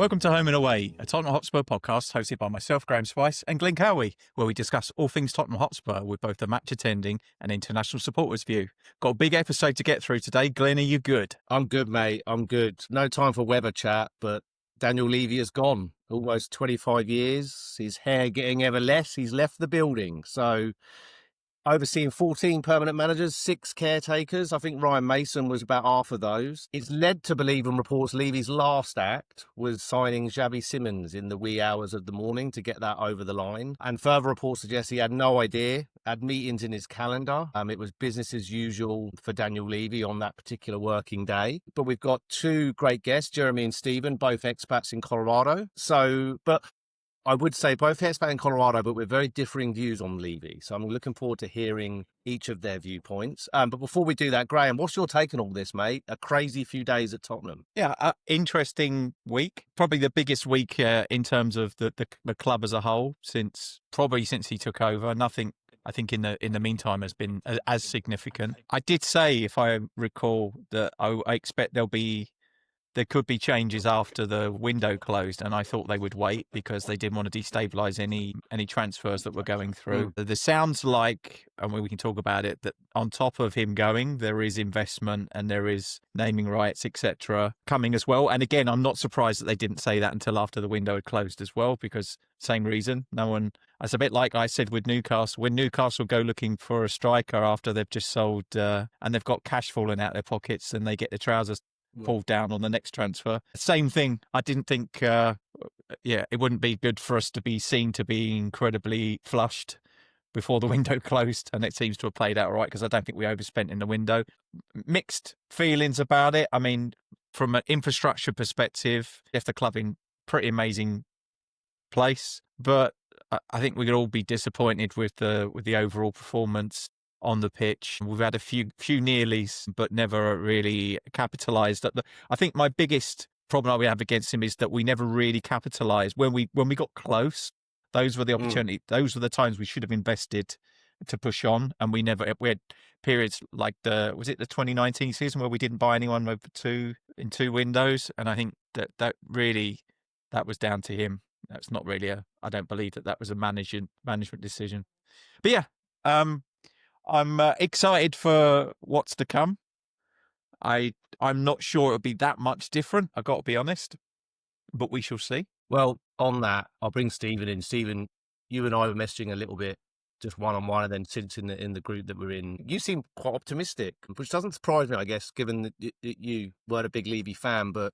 Welcome to Home and Away, a Tottenham Hotspur podcast hosted by myself, Graham Spice, and Glenn Cowie, where we discuss all things Tottenham Hotspur with both the match attending and international supporters' view. Got a big episode to get through today. Glenn, are you good? I'm good, mate. I'm good. No time for weather chat, but Daniel Levy has gone. Almost 25 years. His hair getting ever less. He's left the building. So overseeing 14 permanent managers, 6 caretakers. I think Ryan Mason was about half of those. It's led to believe and reports Levy's last act was signing Xavi Simons in the wee hours of the morning to get that over the line. And further reports suggest he had no idea, had meetings in his calendar. It was business as usual for Daniel Levy on that particular working day. But we've got 2 great guests, Jeremy and Stephen, both expats in Colorado. But I would say both expat in Colorado, but with very differing views on Levy. So I'm looking forward to hearing each of their viewpoints. But before we do that, Graham, what's your take on all this, mate? A crazy few days at Tottenham. Yeah, interesting week. Probably the biggest week in terms of the club as a whole since he took over. Nothing, I think, in the meantime has been as significant. I did say, if I recall, that I expect there could be changes after the window closed, and I thought they would wait because they didn't want to destabilise any transfers that were going through. There sounds like, and we can talk about it, that on top of him going, there is investment and there is naming rights, etc., coming as well. And again, I'm not surprised that they didn't say that until after the window had closed as well, because same reason. No one. It's a bit like I said with Newcastle. When Newcastle go looking for a striker after they've just sold and they've got cash falling out their pockets, and they get the trousers pulled down on the next transfer. Same thing. I didn't think, it wouldn't be good for us to be seen to be incredibly flushed before the window closed, and it seems to have played out all right because I don't think we overspent in the window. Mixed feelings about it. I mean, from an infrastructure perspective, left the club in pretty amazing place, but I think we could all be disappointed with the overall performance on the pitch. We've had a few nearlies, but never really capitalised. I think my biggest problem we have against him is that we never really capitalised when we got close. Those were the opportunity. Those were the times we should have invested to push on, and we had periods like the 2019 season where we didn't buy anyone over in 2 windows, and I think that was down to him. That's not really I don't believe that was a management decision. But yeah. I'm excited for what's to come. I'm not sure it'll be that much different, I've got to be honest, but we shall see. Well, on that, I'll bring Stephen in. Stephen, you and I were messaging a little bit, just one-on-one, and then since in the group that we're in, you seem quite optimistic, which doesn't surprise me, I guess, given that you weren't a big Levy fan. But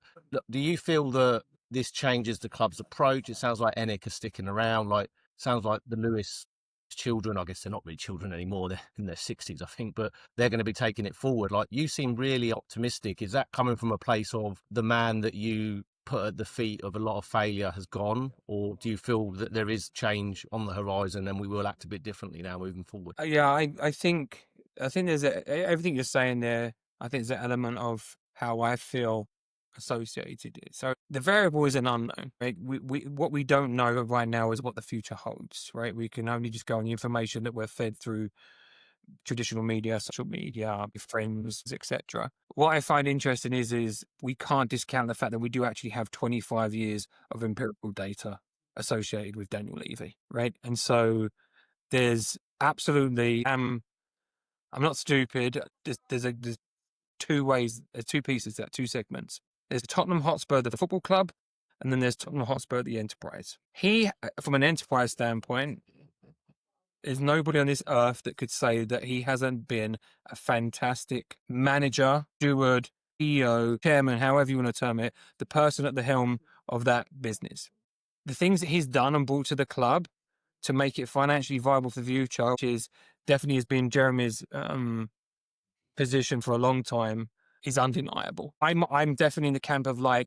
do you feel that this changes the club's approach? It sounds like Enick is sticking around. Sounds like the Lewis children, I guess they're not really children anymore, they're in their 60s, I think, but they're going to be taking it forward. You seem really optimistic. Is that coming from a place of the man that you put at the feet of a lot of failure has gone, or do you feel that there is change on the horizon and we will act a bit differently now moving forward? Yeah, I think there's everything you're saying there. I think there's an element of how I feel associated it. So the variable is an unknown, right? What we don't know right now is what the future holds, right? We can only just go on the information that we're fed through traditional media, social media, friends, etc. What I find interesting is we can't discount the fact that we do actually have 25 years of empirical data associated with Daniel Levy, right? And so there's absolutely, I'm not stupid. There's 2 ways, there's 2 pieces there, 2 segments. There's Tottenham Hotspur, the football club, and then there's Tottenham Hotspur, the enterprise. He, from an enterprise standpoint, there's nobody on this earth that could say that he hasn't been a fantastic manager, steward, CEO, chairman, however you want to term it, the person at the helm of that business. The things that he's done and brought to the club to make it financially viable for the future, which is definitely has been Jeremy's position for a long time, is undeniable. I'm definitely in the camp of I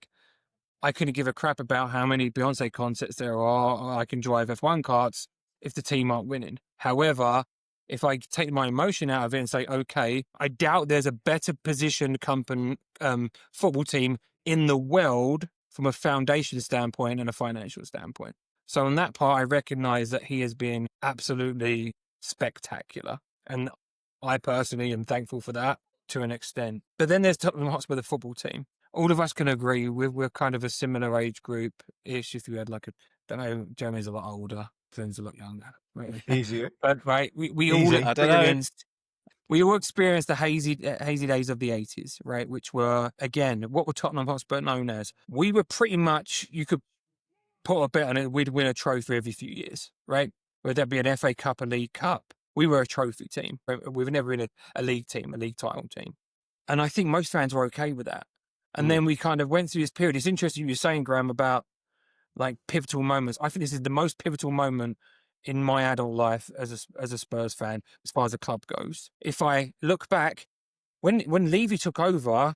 couldn't give a crap about how many Beyonce concerts there are, or I can drive F1 karts if the team aren't winning. However, if I take my emotion out of it and say, okay, I doubt there's a better positioned company, football team in the world from a foundation standpoint and a financial standpoint. So on that part, I recognize that he has been absolutely spectacular. And I personally am thankful for that to an extent. But then there's Tottenham Hotspur, the football team. all of us can agree we're kind of a similar age group ish. If you had like a, don't know, Jeremy's a lot older, Finn's a lot younger, right? Easier. But right, we all Easy. I don't know. experienced. We all experienced the hazy days of the 80s, right? Which were, again, what were Tottenham Hotspur known as? We were pretty much, you could put a bet on it, we'd win a trophy every few years, right? Whether that be an FA Cup, a League Cup. We were a trophy team. We've never been a league team, a league title team. And I think most fans were okay with that. And then we kind of went through this period. It's interesting you're saying, Graham, about like pivotal moments. I think this is the most pivotal moment in my adult life as a Spurs fan, as far as the club goes. If I look back, when Levy took over,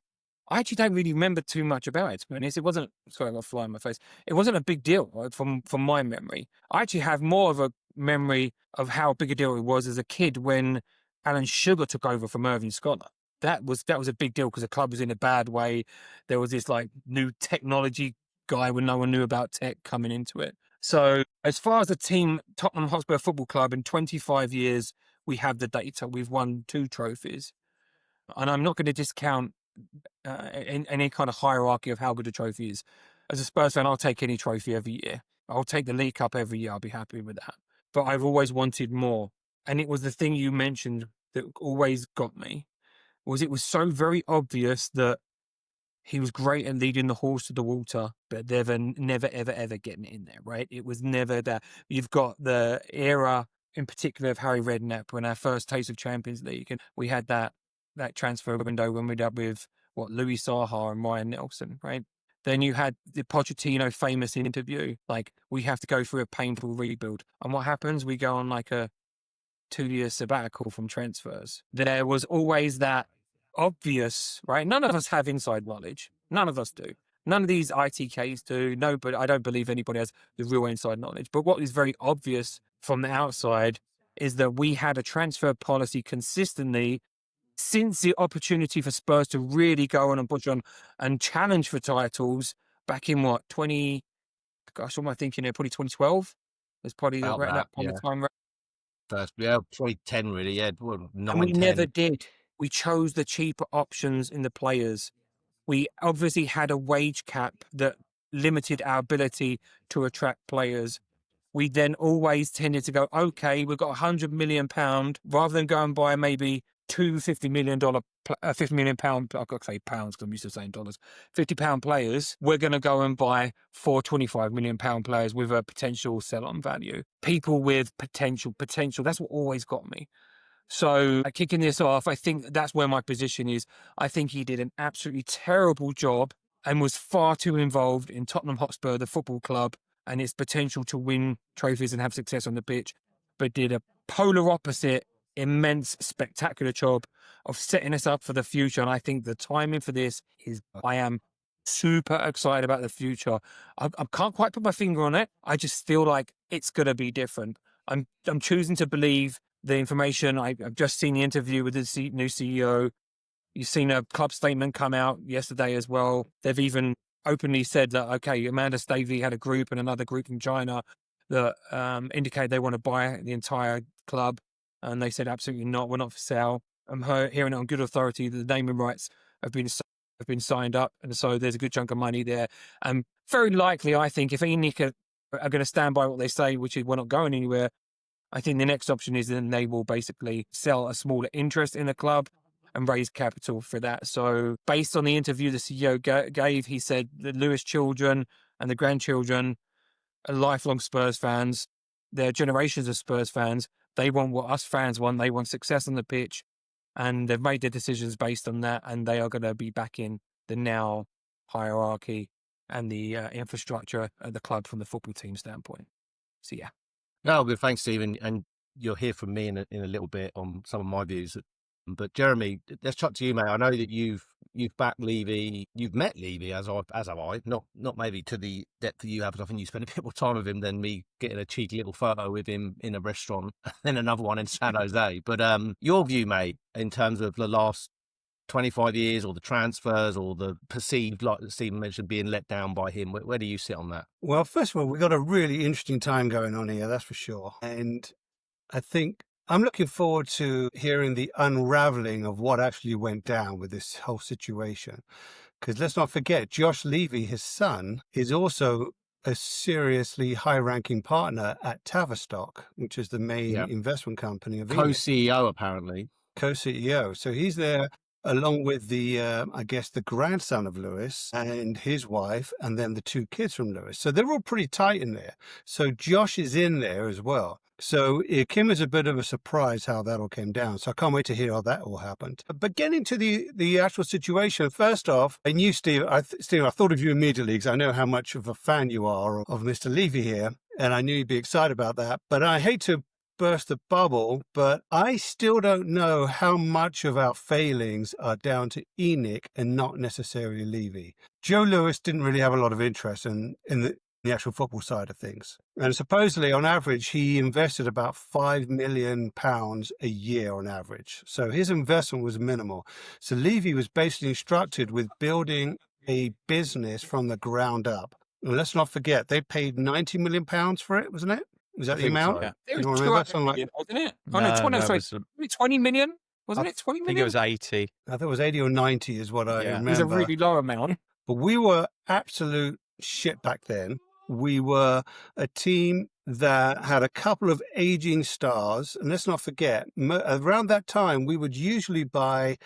I actually don't really remember too much about it, to be honest. It wasn't, sorry, I got a fly in my face. It wasn't a big deal, right, from my memory. I actually have more of a memory of how big a deal it was as a kid when Alan Sugar took over from Irving Scholar. That was a big deal because the club was in a bad way. There was this like new technology guy when no one knew about tech coming into it. So as far as the team, Tottenham Hotspur Football Club, in 25 years, we have the data. We've won 2 trophies. And I'm not going to discount in any kind of hierarchy of how good a trophy is. As a Spurs fan, I'll take any trophy every year. I'll take the League Cup every year. I'll be happy with that. But I've always wanted more. And it was the thing you mentioned that always got me, was it was so very obvious that he was great at leading the horse to the water, but never, ever getting it in there, right? It was never that. You've got the era in particular of Harry Redknapp when our first taste of Champions League, and we had that transfer window when we dealt with Louis Saha and Ryan Nelson, right? Then you had the Pochettino famous interview, like, we have to go through a painful rebuild. And what happens? We go on like a 2-year sabbatical from transfers. There was always that obvious, right? None of us have inside knowledge. None of us do. None of these ITKs do. No, but I don't believe anybody has the real inside knowledge. But what is very obvious from the outside is that we had a transfer policy consistently since the opportunity for Spurs to really go on and push on and challenge for titles back in what, what am I thinking here? Probably 2012. It's probably About right at that, that point yeah. of time. First, yeah, probably 10 really, yeah. Well, 9, And we 10. never did. We chose the cheaper options in the players. We obviously had a wage cap that limited our ability to attract players. We then always tended to go, okay, we've got £100 million, rather than go and buy maybe two £50 million, £50 million, I've got to say pounds because I'm used to saying dollars, £50 players, we're going to go and buy 4 £25 million players with a potential sell-on value. People with potential, that's what always got me. So kicking this off, I think that's where my position is. I think he did an absolutely terrible job and was far too involved in Tottenham Hotspur, the football club, and its potential to win trophies and have success on the pitch, but did a polar opposite, immense, spectacular job of setting us up for the future. And I think the timing for this is, I am super excited about the future. I can't quite put my finger on it. I just feel like it's going to be different. I'm choosing to believe the information. I've just seen the interview with the new CEO. You've seen a club statement come out yesterday as well. They've even openly said that, okay, Amanda Stavey had a group and another group in China that indicate they want to buy the entire club. And they said, absolutely not, we're not for sale. I'm hearing it on good authority that the naming rights have been signed up. And so there's a good chunk of money there. And very likely, I think, if ENIC are going to stand by what they say, which is we're not going anywhere, I think the next option is then they will basically sell a smaller interest in the club and raise capital for that. So based on the interview the CEO gave, he said the Lewis children and the grandchildren are lifelong Spurs fans. They're generations of Spurs fans. They want what us fans want. They want success on the pitch. And they've made their decisions based on that. And they are going to be backing the now hierarchy and the infrastructure at the club from the football team standpoint. So, yeah. No, good. Thanks, Stephen. And you'll hear from me in a little bit on some of my views. But Jeremy, let's chat to you, mate. I know that you've backed Levy. You've met Levy, as have I. Not maybe to the depth that you have, because I think you spent a bit more time with him than me getting a cheeky little photo with him in a restaurant, then another one in San Jose. But your view, mate, in terms of the last 25 years, or the transfers, or the perceived, like Stephen mentioned, being let down by him. Where do you sit on that? Well, first of all, we've got a really interesting time going on here, that's for sure. And I think I'm looking forward to hearing the unraveling of what actually went down with this whole situation. Because let's not forget, Josh Levy, his son, is also a seriously high-ranking partner at Tavistock, which is the main Yeah. investment company of Co-CEO, apparently. co-CEO. So he's there along with the, I guess, the grandson of Lewis and his wife, and then the 2 kids from Lewis. So they're all pretty tight in there. So Josh is in there as well. So it came as a bit of a surprise how that all came down. So I can't wait to hear how that all happened. But getting to the actual situation, first off, I knew Steve. Steve, I thought of you immediately because I know how much of a fan you are of Mr. Levy here, and I knew you'd be excited about that. But I hate to burst the bubble, but I still don't know how much of our failings are down to Enoch and not necessarily Levy. Joe Lewis didn't really have a lot of interest in the actual football side of things. And supposedly, on average, he invested about £5 million a year on average. So his investment was minimal. So Levy was basically instructed with building a business from the ground up. And let's not forget, they paid £90 million for it, wasn't it? Was that I the think amount? so. Yeah. It You was remember? 200 Something like, million, wasn't it? Oh, no, 20, that sorry, was, 20 million? Wasn't I it 20 I think million? it was 80. I think it was 80 or 90 is what I Yeah. It was a remember. really low amount. But we were absolute shit back then. We were a team that had a couple of aging stars. And let's not forget, around that time, we would usually buy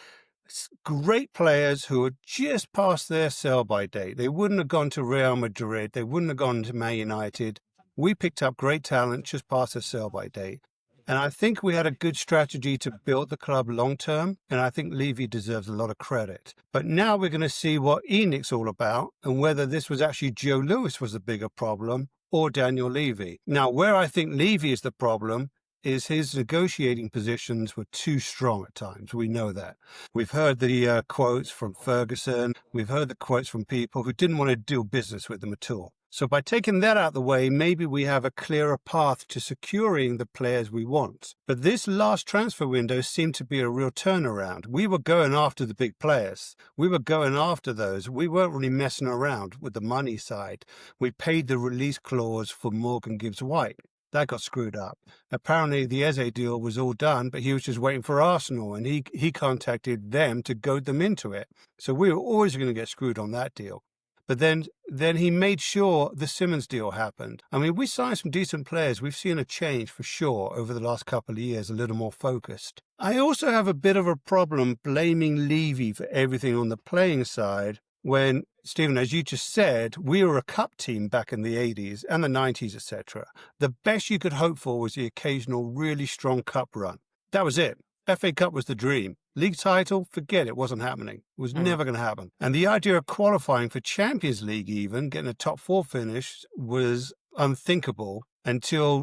great players who had just past their sell-by date. They wouldn't have gone to Real Madrid. They wouldn't have gone to Man United. We picked up great talent just past their sell-by date. And I think we had a good strategy to build the club long term. And I think Levy deserves a lot of credit. But now we're going to see what Enoch's all about and whether this was actually Joe Lewis was the bigger problem or Daniel Levy. Now, where I think Levy is the problem is his negotiating positions were too strong at times. We know that. We've heard the quotes from Ferguson. We've heard the quotes from people who didn't want to do business with them at all. So by taking that out of the way, maybe we have a clearer path to securing the players we want. But this last transfer window seemed to be a real turnaround. We were going after the big players. We were going after those. We weren't really messing around with the money side. We paid the release clause for Morgan Gibbs-White. That got screwed up. Apparently, the Eze deal was all done, but he was just waiting for Arsenal, and he contacted them to goad them into it. So we were always going to get screwed on that deal. But then he made sure the Simmons deal happened. I mean, we signed some decent players. We've seen a change for sure over the last couple of years, a little more focused. I also have a bit of a problem blaming Levy for everything on the playing side when, Stephen, as you just said, we were a cup team back in the 80s and the 90s, etc. The best you could hope for was the occasional really strong cup run. That was it. FA Cup was the dream. League title, forget it, wasn't happening. It was never going to happen. And the idea of qualifying for Champions League even, getting a top 4 finish, was unthinkable until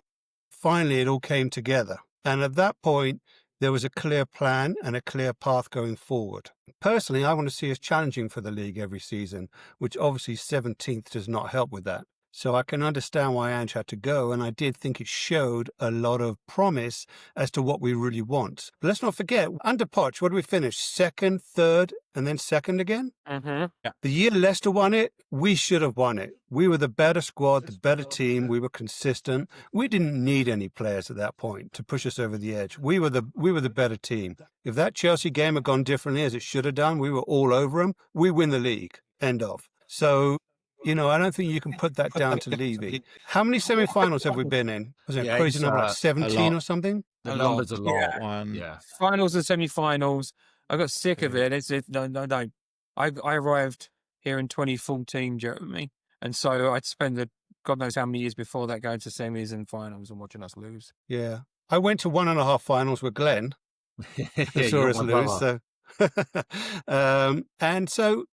finally it all came together. And at that point, there was a clear plan and a clear path going forward. Personally, I want to see us challenging for the league every season, which obviously 17th does not help with that. So I can understand why Ange had to go, and I did think it showed a lot of promise as to what we really want. But let's not forget, under Poch, what did we finish? Second, third, and then second again? Mm-hmm. The year Leicester won it, we should have won it. We were the better squad, the better team. We were consistent. We didn't need any players at that point to push us over the edge. We were the better team. If that Chelsea game had gone differently as it should have done, we were all over them. We win the league. End of. So, I don't think you can put that down to Levy. How many semi-finals have we been in? Was it a crazy number, like 17 or something? The A numbers lot. a lot. Yeah. Yeah. Finals and semi-finals. I got sick of it. No. I arrived here in 2014, Jeremy, and so I'd spend God knows how many years before that going to semis and finals and watching us lose. Yeah. I went to 1.5 finals with Glenn. Yeah, saw you're us my lose. brother. So, and so,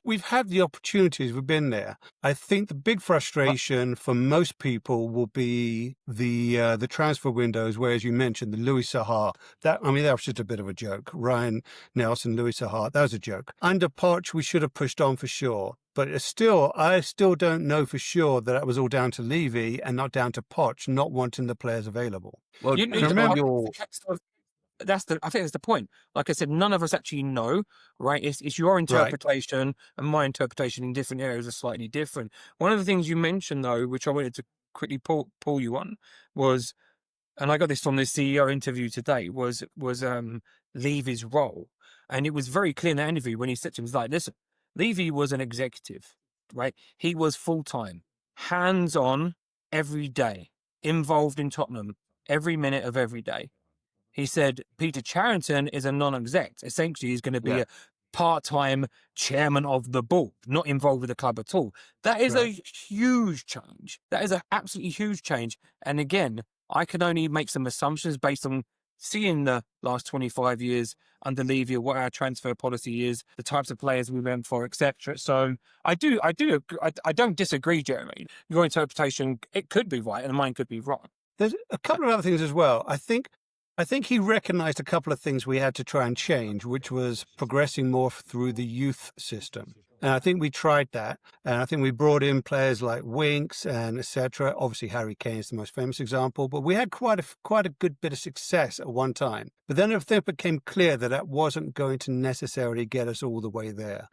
we've had the opportunities. We've been there. I think the big frustration for most people will be the transfer windows, where, as you mentioned, the Louis Saha. That was just a bit of a joke. Ryan Nelson, Louis Saha, that was a joke. Under Poch, we should have pushed on for sure. But I still don't know for sure that it was all down to Levy and not down to Poch not wanting the players available. Well, You based know, on your I think that's the point. Like I said, none of us actually know, right? It's your interpretation and my interpretation in different areas are slightly different. One of the things you mentioned, though, which I wanted to quickly pull you on, was, and I got this from the CEO interview today, was Levy's role. And it was very clear in that interview when he said to him, he's like, listen, Levy was an executive, right? He was full-time, hands-on every day, involved in Tottenham every minute of every day. He said Peter Charrington is a non-exec. Essentially, he's going to be Yeah. a part-time chairman of the board, not involved with the club at all. That is a huge change. That is an absolutely huge change. And again, I can only make some assumptions based on seeing the last 25 years under Levy, what our transfer policy is, the types of players we went for, etc. So I don't disagree, Jeremy. Your interpretation, it could be right and mine could be wrong. There's a couple of other things as well. I think he recognized a couple of things we had to try and change, which was progressing more through the youth system. And I think we tried that. And I think we brought in players like Winks and etc. Obviously, Harry Kane is the most famous example, but we had quite a good bit of success at one time. But then it became clear that wasn't going to necessarily get us all the way there.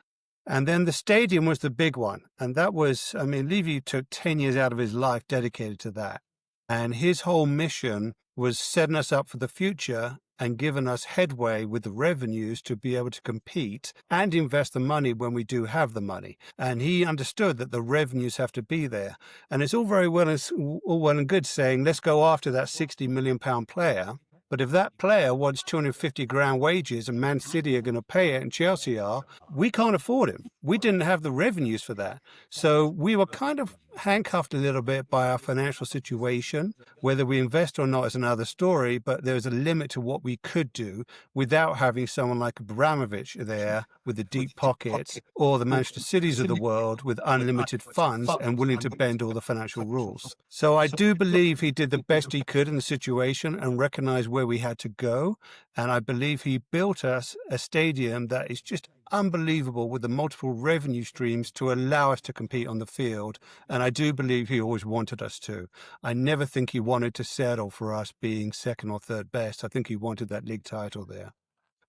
And then the stadium was the big one. And that was, I mean, Levy took 10 years out of his life dedicated to that. And his whole mission was setting us up for the future and giving us headway with the revenues to be able to compete and invest the money when we do have the money. And he understood that the revenues have to be there. And it's all well and good saying, let's go after that £60 million player. But if that player wants 250 grand wages and Man City are going to pay it and Chelsea are, we can't afford him. We didn't have the revenues for that. So we were kind of handcuffed a little bit by our financial situation. Whether we invest or not is another story, but there's a limit to what we could do without having someone like Abramovich there with the deep pockets, or the Manchester Cities of the world with unlimited funds and willing to bend all the financial rules. So I do believe he did the best he could in the situation and recognized where we had to go. And I believe he built us a stadium that is just unbelievable with the multiple revenue streams to allow us to compete on the field. And I do believe he always wanted us to. I never think he wanted to settle for us being second or third best. I think he wanted that league title there.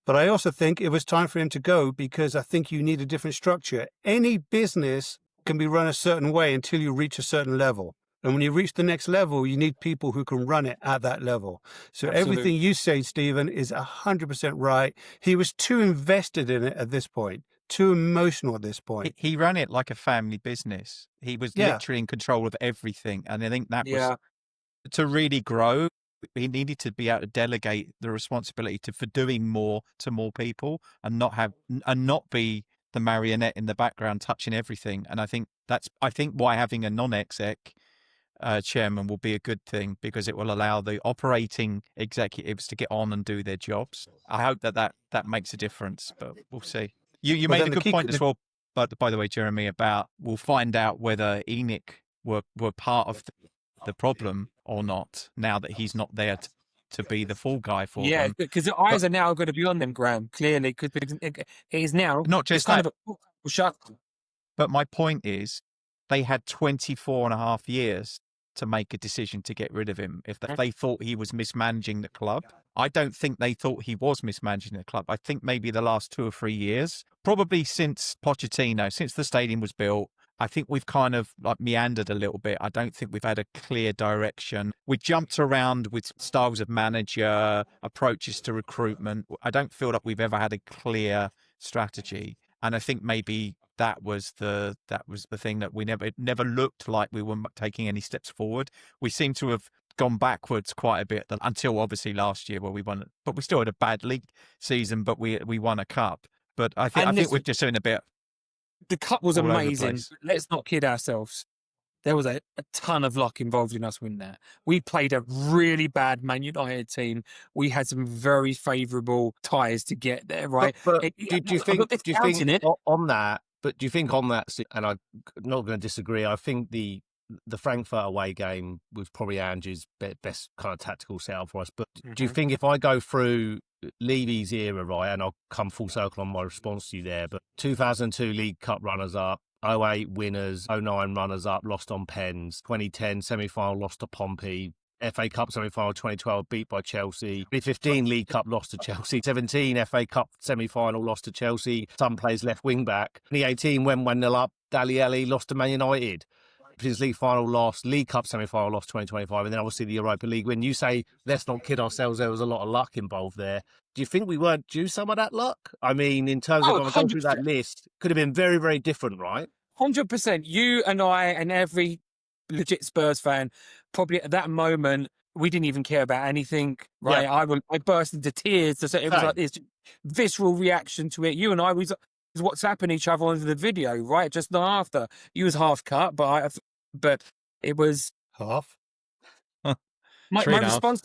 But I also think it was time for him to go because I think you need a different structure. Any business can be run a certain way until you reach a certain level. And when you reach the next level, you need people who can run it at that level. So everything you say, Stephen, is 100% right. He was too invested in it at this point, too emotional at this point. He ran it like a family business. He was literally in control of everything. And I think that was, to really grow, he needed to be able to delegate the responsibility for doing more to more people and not be the marionette in the background touching everything. And I think why having a non-exec chairman will be a good thing, because it will allow the operating executives to get on and do their jobs. I hope that makes a difference, but we'll see. You made a good point as well, but by the way, Jeremy, about we'll find out whether ENIC were part of the problem or not now that he's not there to be the fall guy for them. Yeah, because the eyes are now going to be on them, Graham, clearly, because he's now not just kind of a shut. But my point is, they had 24 and a half years to make a decision to get rid of him if they thought he was mismanaging the club. I don't think they thought he was mismanaging the club. I think maybe the last 2 or 3 years, probably since Pochettino, since the stadium was built, I think we've kind of like meandered a little bit. I don't think we've had a clear direction. We jumped around with styles of manager, approaches to recruitment. I don't feel like we've ever had a clear strategy. And I think maybe that was the thing that we never looked like we were taking any steps forward. We seem to have gone backwards quite a bit until obviously last year where we won, but we still had a bad league season, but we won a cup. But I think we've just seen a bit. The cup was amazing. Let's not kid ourselves. There was a ton of luck involved in us winning that. We played a really bad Man United team. We had some very favourable ties to get there, right? But do you think on that? But do you think on that? And I'm not going to disagree. I think the Frankfurt away game was probably Ange's best kind of tactical setup for us. But do you think if I go through Levy's era, right, and I'll come full circle on my response to you there, but 2002 League Cup runners-up, 08 winners, 09 runners-up, lost on pens, 2010 semi-final, lost to Pompey, FA Cup semi-final 2012 beat by Chelsea, 2015 League Cup lost to Chelsea, 17 FA Cup semi-final lost to Chelsea, some players left wing-back, 2018 went 1-0 up, Dali Ali lost to Man United. Champions League final loss, League Cup semi-final loss 2025, and then obviously the Europa League win. You say, let's not kid ourselves, there was a lot of luck involved there. Do you think we weren't due some of that luck? I mean, in terms of, Oh, if I go through 100%. that list, could have been very, very different, right? 100%. You and I and every legit Spurs fan, probably at that moment, we didn't even care about anything, right? I burst into tears. So it was like this visceral reaction to it. You and I was WhatsApping each other on the video, right? Just after. You was half cut, but it was Half. my Three and a half. response.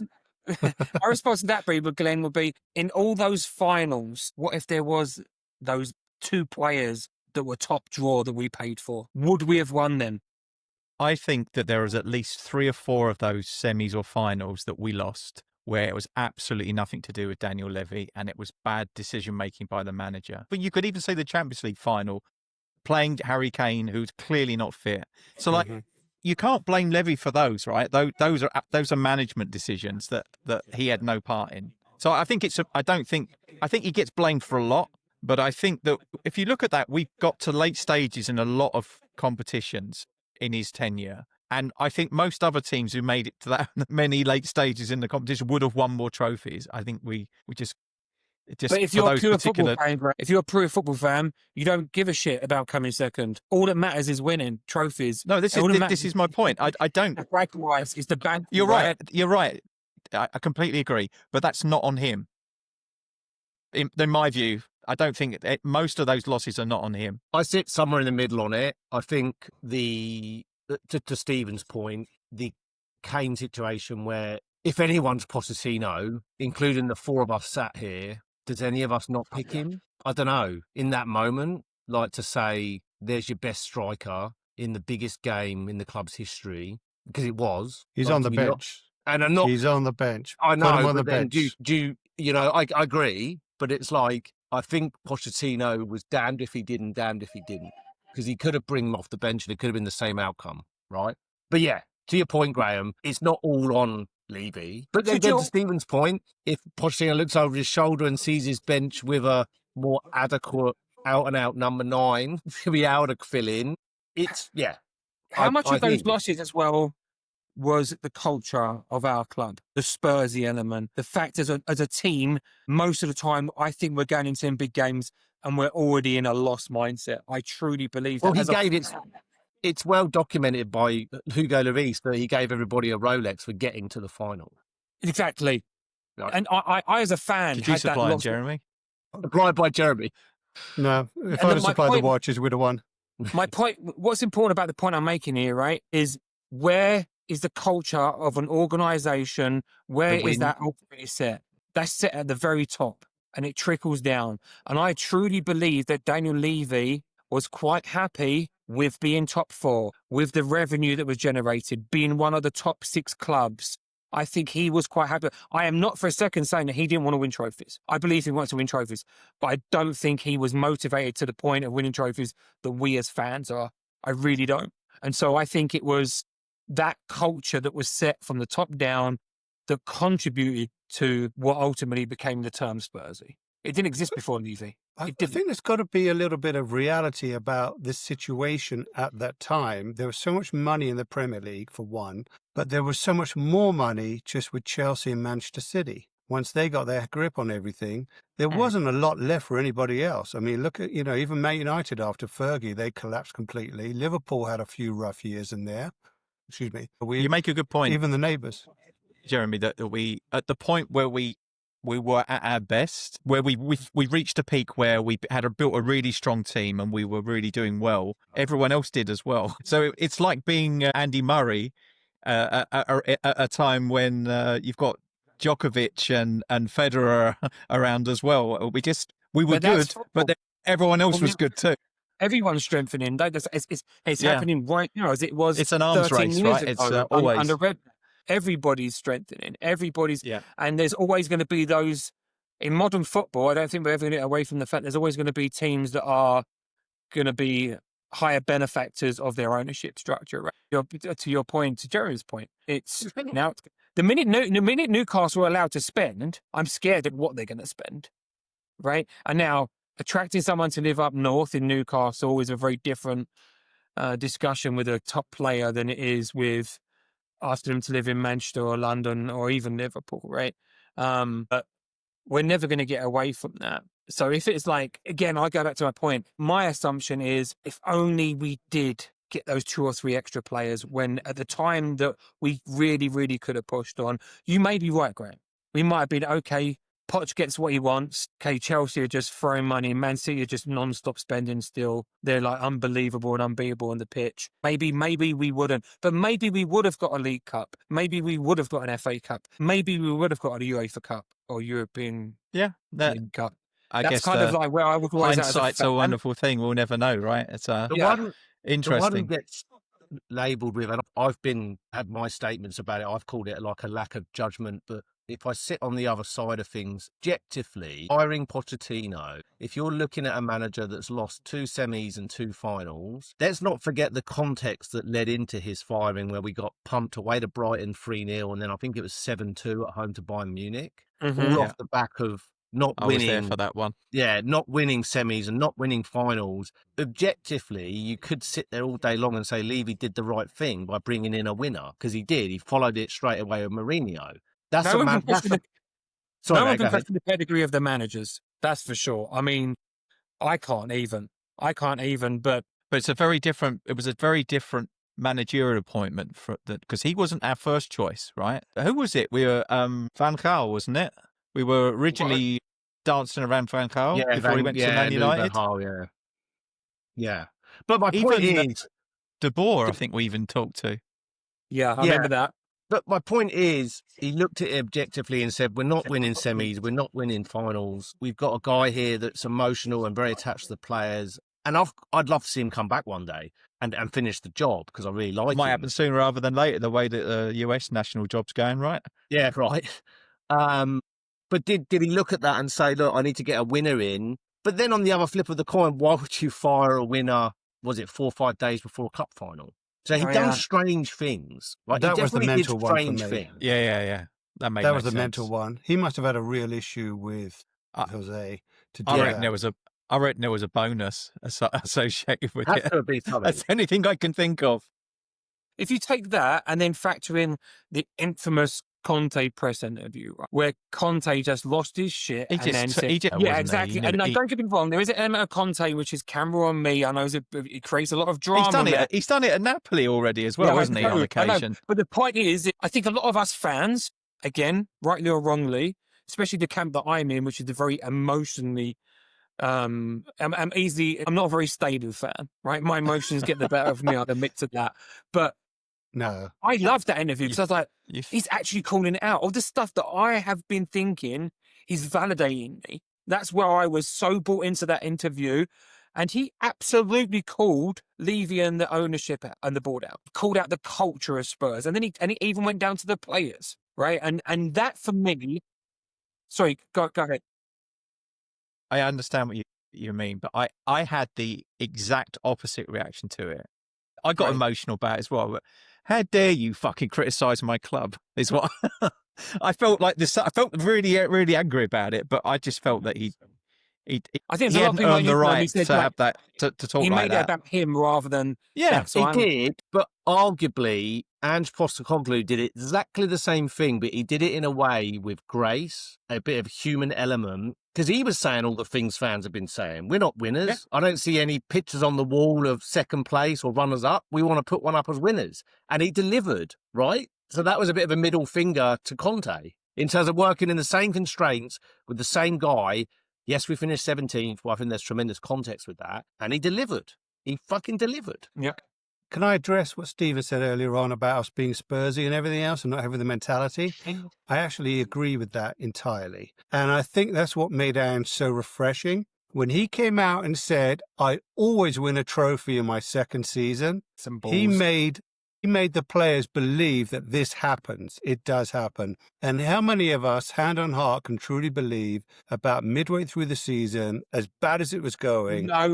My response to that, Glenn, would be in all those finals. What if there was those two players that were top draw that we paid for? Would we have won them? I think that there was at least 3 or 4 of those semis or finals that we lost where it was absolutely nothing to do with Daniel Levy and it was bad decision making by the manager. But you could even say the Champions League final, playing Harry Kane, who's clearly not fit. So you can't blame Levy for those, right? Those are management decisions that he had no part in. So I think I think he gets blamed for a lot, but I think that if you look at that, we've got to late stages in a lot of competitions in his tenure. And I think most other teams who made it to that many late stages in the competition would have won more trophies. I think we just but if you're a pure football fan, if you're a pure football fan, you don't give a shit about coming second. All that matters is winning trophies. No, this is my point. I don't. Likewise, it's the band. You're right. You're right. I completely agree. But that's not on him. In my view, I don't think most of those losses are not on him. I sit somewhere in the middle on it. I think to Stephen's point, the Kane situation where if anyone's Pochettino, including the 4 of us sat here, does any of us not pick him? I don't know. In that moment, like to say, there's your best striker in the biggest game in the club's history, because it was. He's like, on the bench. He's on the bench. I know, Put him on the but then bench. I agree, but it's like, I think Pochettino was damned if he didn't, damned if he didn't. Because he could have bring him off the bench and it could have been the same outcome, right? But yeah, to your point, Graham, it's not all on Levy. But then to Stephen's point, if Pochettino looks over his shoulder and sees his bench with a more adequate out-and-out number 9 to be able to fill in, it's, yeah. How much of those losses as well was the culture of our club, the Spursy element, the fact as a team, most of the time, I think we're going into some big games and we're already in a lost mindset. I truly believe that. Well, it's well documented by Hugo Lloris that he gave everybody a Rolex for getting to the final. Exactly. Right. And I as a fan, did you supply him, Jeremy? Supplied by Jeremy. No, if I'd have supplied the watches, we'd have won. My point, what's important about the point I'm making here, right, is where is the culture of an organisation? Where is that ultimately set? That's set at the very top and it trickles down. And I truly believe that Daniel Levy was quite happy with being top 4, with the revenue that was generated, being one of the top 6 clubs. I think he was quite happy. I am not for a second saying that he didn't want to win trophies. I believe he wants to win trophies, but I don't think he was motivated to the point of winning trophies that we as fans are. I really don't. And so I think it was that culture that was set from the top down that contributed to what ultimately became the term Spursy. It didn't exist before Levy. I think there's got to be a little bit of reality about this situation at that time. There was so much money in the Premier League, for one, but there was so much more money just with Chelsea and Manchester City. Once they got their grip on everything, there wasn't a lot left for anybody else. I mean, look at, even Man United after Fergie, they collapsed completely. Liverpool had a few rough years in there. Excuse me. You make a good point. Even the neighbours. Jeremy, that we, at the point where we were at our best, where we reached a peak where we had built a really strong team and we were really doing well. Everyone else did as well. So it's like being Andy Murray at a time when you've got Djokovic and Federer around as well. We were good, but everyone else was good too. Everyone's strengthening. It's happening right now as it was. It's an arms race, right? It's always under red. Everybody's strengthening. And there's always going to be those in modern football. I don't think we're ever going to get away from the fact there's always going to be teams that are going to be higher benefactors of their ownership structure. Right? To your point, to Jeremy's point, it's now the minute Newcastle are allowed to spend, I'm scared at what they're going to spend. Right, and now attracting someone to live up north in Newcastle is a very different discussion with a top player than it is with asking them to live in Manchester or London or even Liverpool, right? But we're never going to get away from that. So if it's like, again, I go back to my point. My assumption is if only we did get those 2 or 3 extra players when at the time that we really, really could have pushed on, you may be right, Graham. We might have been, okay, Poch gets what he wants. Okay, Chelsea are just throwing money. Man City are just non-stop spending still. They're like unbelievable and unbeatable on the pitch. Maybe we wouldn't. But maybe we would have got a League Cup. Maybe we would have got an FA Cup. Maybe we would have got a UEFA Cup or European League Cup. I That's guess kind of like where I was always at as hindsight's a wonderful thing. We'll never know, right? It's The one who interesting. gets labelled with, and I've had my statements about it, I've called it like a lack of judgment, but if I sit on the other side of things, objectively, hiring Pochettino, if you're looking at a manager that's lost 2 semis and 2 finals, let's not forget the context that led into his firing, where we got pumped away to Brighton 3-0, and then I think it was 7-2 at home to Bayern Munich, all off the back of not winning. I was there for that one. Yeah, not winning semis and not winning finals. Objectively, you could sit there all day long and say Levy did the right thing by bringing in a winner, because he did. He followed it straight away with Mourinho. No one can question the pedigree of the managers. That's for sure. I mean, I can't even. But it's a very different. It was a very different managerial appointment for that, because he wasn't our first choice, right? Who was it? We were Van Gaal, wasn't it? We were originally dancing around Van Gaal before he went to Man United. Yeah. But my point is, De Boer, I think we even talked to. Yeah, I remember that. But my point is, he looked at it objectively and said, we're not winning semis, we're not winning finals. We've got a guy here that's emotional and very attached to the players. And I'd love to see him come back one day and finish the job, because I really like him. Might happen sooner rather than later, the way that the US national job's going, right? Yeah, right. But did he look at that and say, look, I need to get a winner in? But then on the other flip of the coin, why would you fire a winner, was it 4 or 5 days before a cup final? So he'd done strange things. Right? That was the mental one for me. Things. Yeah. That was the sense. mental one. He must have had a real issue with Jose to do I that. reckon there was a bonus associated with it. That's the only thing I can think of. If you take that and then factor in the infamous Conte press interview, right, where Conte just lost his shit exactly. And don't get me wrong, there is an element of Conte which is camera on me. I know it creates a lot of drama. He's done it at Napoli already as well, hasn't he, on occasion? But the point is, I think a lot of us fans, again, rightly or wrongly, especially the camp that I'm in, which is the very emotionally I'm not a very stable fan, right? My emotions get the better of me, I'll admit to that. But no, I loved that interview because I was like, he's actually calling it out. All the stuff that I have been thinking, he's validating me. That's where I was so bought into that interview. And he absolutely called Levy and the ownership and the board out. He called out the culture of Spurs. And then he even went down to the players, right? And that for me, sorry, go ahead. I understand what you mean, but I had the exact opposite reaction to it. I got emotional about it as well. But how dare you fucking criticise my club? Is what I felt like. I felt really, really angry about it. But I just felt that I think he hadn't earned the right to have that to talk like that. He made it about him rather than he did. But arguably, Ange Postecoglou did exactly the same thing, but he did it in a way with grace, a bit of human element. Because he was saying all the things fans have been saying. We're not winners. Yeah. I don't see any pictures on the wall of second place or runners up. We want to put one up as winners. And he delivered, right? So that was a bit of a middle finger to Conte in terms of working in the same constraints with the same guy. Yes, we finished 17th. Well, I think there's tremendous context with that. And he delivered. He fucking delivered. Yeah. Can I address what Stephen said earlier on about us being Spursy and everything else and not having the mentality? I actually agree with that entirely. And I think that's what made Ange so refreshing. When he came out and said, I always win a trophy in my second season, he made the players believe that this happens. It does happen. And how many of us, hand on heart, can truly believe about midway through the season, as bad as it was going, I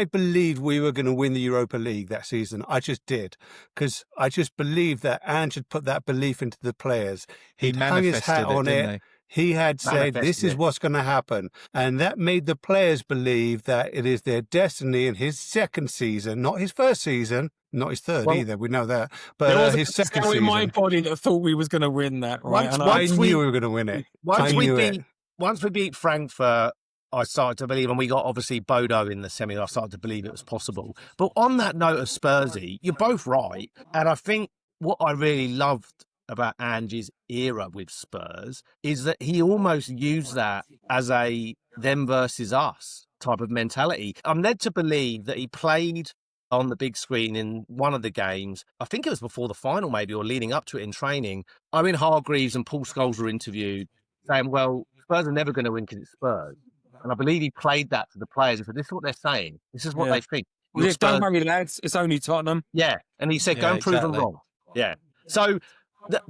believed we were going to win the Europa League that season. I just did. Because I just believed that Ange had put that belief into the players. He'd hung his hat on it. he had said, this Manifested is it. what's going to happen. And that made the players believe that it is their destiny in his second season, not his first season, not his third Well, either. We know that. there But was his a second cell in my season. body that thought we was going to win that, right? Once- And I once knew we were going to win it. I knew it. Once we beat Frankfurt, I started to believe, and we got obviously Bodo in the semi, I started to believe it was possible. But on that note of Spursy, you're both right. And I think what I really loved about Ange's era with Spurs is that he almost used that as a them versus us type of mentality. I'm led to believe that he played on the big screen in one of the games. I think it was before the final, maybe, or leading up to it in training. Owen Hargreaves and Paul Scholes were interviewed saying, well, Spurs are never going to win because it's Spurs. And I believe he played that to the players. He said, this is what they're saying. This is what Yeah. they think. well, Your yeah, don't Spurs- worry, lads. It's only Tottenham. Yeah. And he said, go Yeah, and prove them exactly. wrong. Yeah. So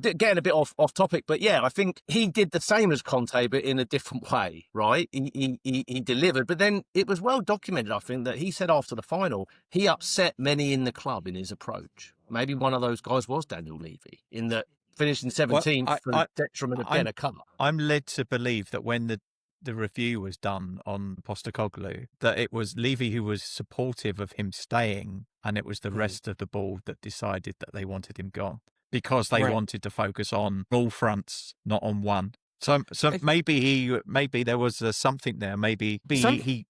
getting a bit off topic, but yeah, I think he did the same as Conte, but in a different way, right? He delivered, but then it was well documented, I think, that he said after the final, he upset many in the club in his approach. Maybe one of those guys was Daniel Levy, in that finishing 17th for the detriment of getting a cup. I'm led to believe that when the review was done on Postecoglou, that it was Levy who was supportive of him staying, and it was the rest of the board that decided that they wanted him gone because they Right. wanted to focus on all fronts, not on one. So maybe there was something there. Maybe he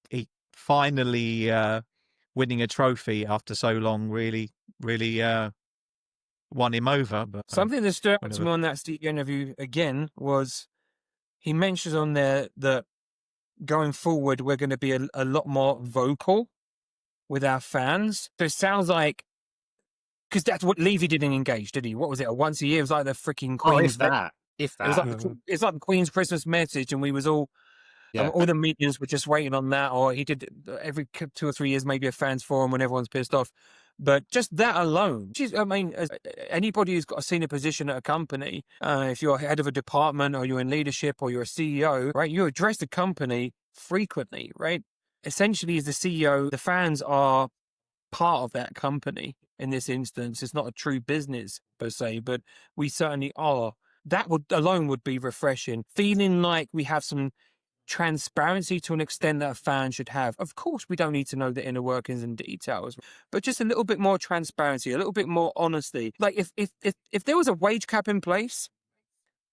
finally winning a trophy after so long really won him over. But Something that stood out to whatever. me on that Steve interview again was he mentions on there that going forward, we're going to be a lot more vocal with our fans. So it sounds like, because that's what Levy didn't engage, did he? What was it? Once a year? It was like the freaking Oh, Queen's. if that. It was like it's like the Queen's Christmas message, and we was all. Yeah. All the meetings were just waiting on that, or he did every 2 or 3 years, maybe a fans forum when everyone's pissed off. But just that alone, I mean, as anybody who's got a senior position at a company, if you're head of a department or you're in leadership or you're a CEO, right, you address the company frequently, right? Essentially, as the CEO, the fans are part of that company in this instance. It's not a true business per se, but we certainly are. That alone would be refreshing. Feeling like we have some transparency to an extent that a fan should have. Of course, we don't need to know the inner workings and details, but just a little bit more transparency, a little bit more honesty. Like if there was a wage cap in place,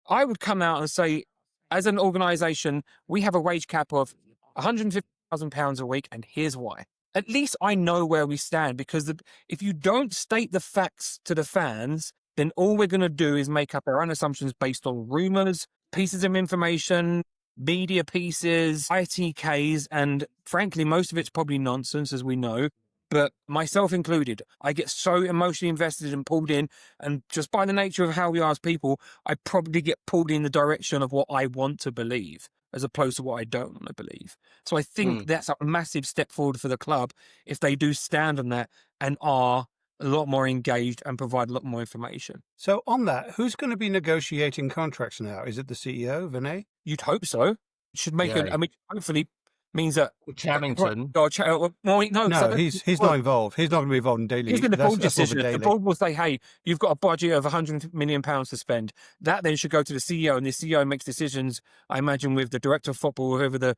I would come out and say, as an organisation, we have a wage cap of £150,000 a week, and here's why. At least I know where we stand, because if you don't state the facts to the fans, then all we're going to do is make up our own assumptions based on rumours, pieces of information, media pieces, ITKs, and frankly, most of it's probably nonsense, as we know, but myself included. I get so emotionally invested and pulled in, and just by the nature of how we are as people, I probably get pulled in the direction of what I want to believe, as opposed to what I don't want to believe. So I think that's a massive step forward for the club if they do stand on that and are a lot more engaged and provide a lot more information. So on that, who's going to be negotiating contracts now? Is it the CEO, Vinay? You'd hope so. Should make Yeah. it. I mean, hopefully means that. Chamington. No, he's not involved. He's not going to be involved in daily. He's going to That's board more of a decision. The daily. board will say, "Hey, you've got a budget of £100 million to spend." That then should go to the CEO, and the CEO makes decisions. I imagine with the director of football, whoever the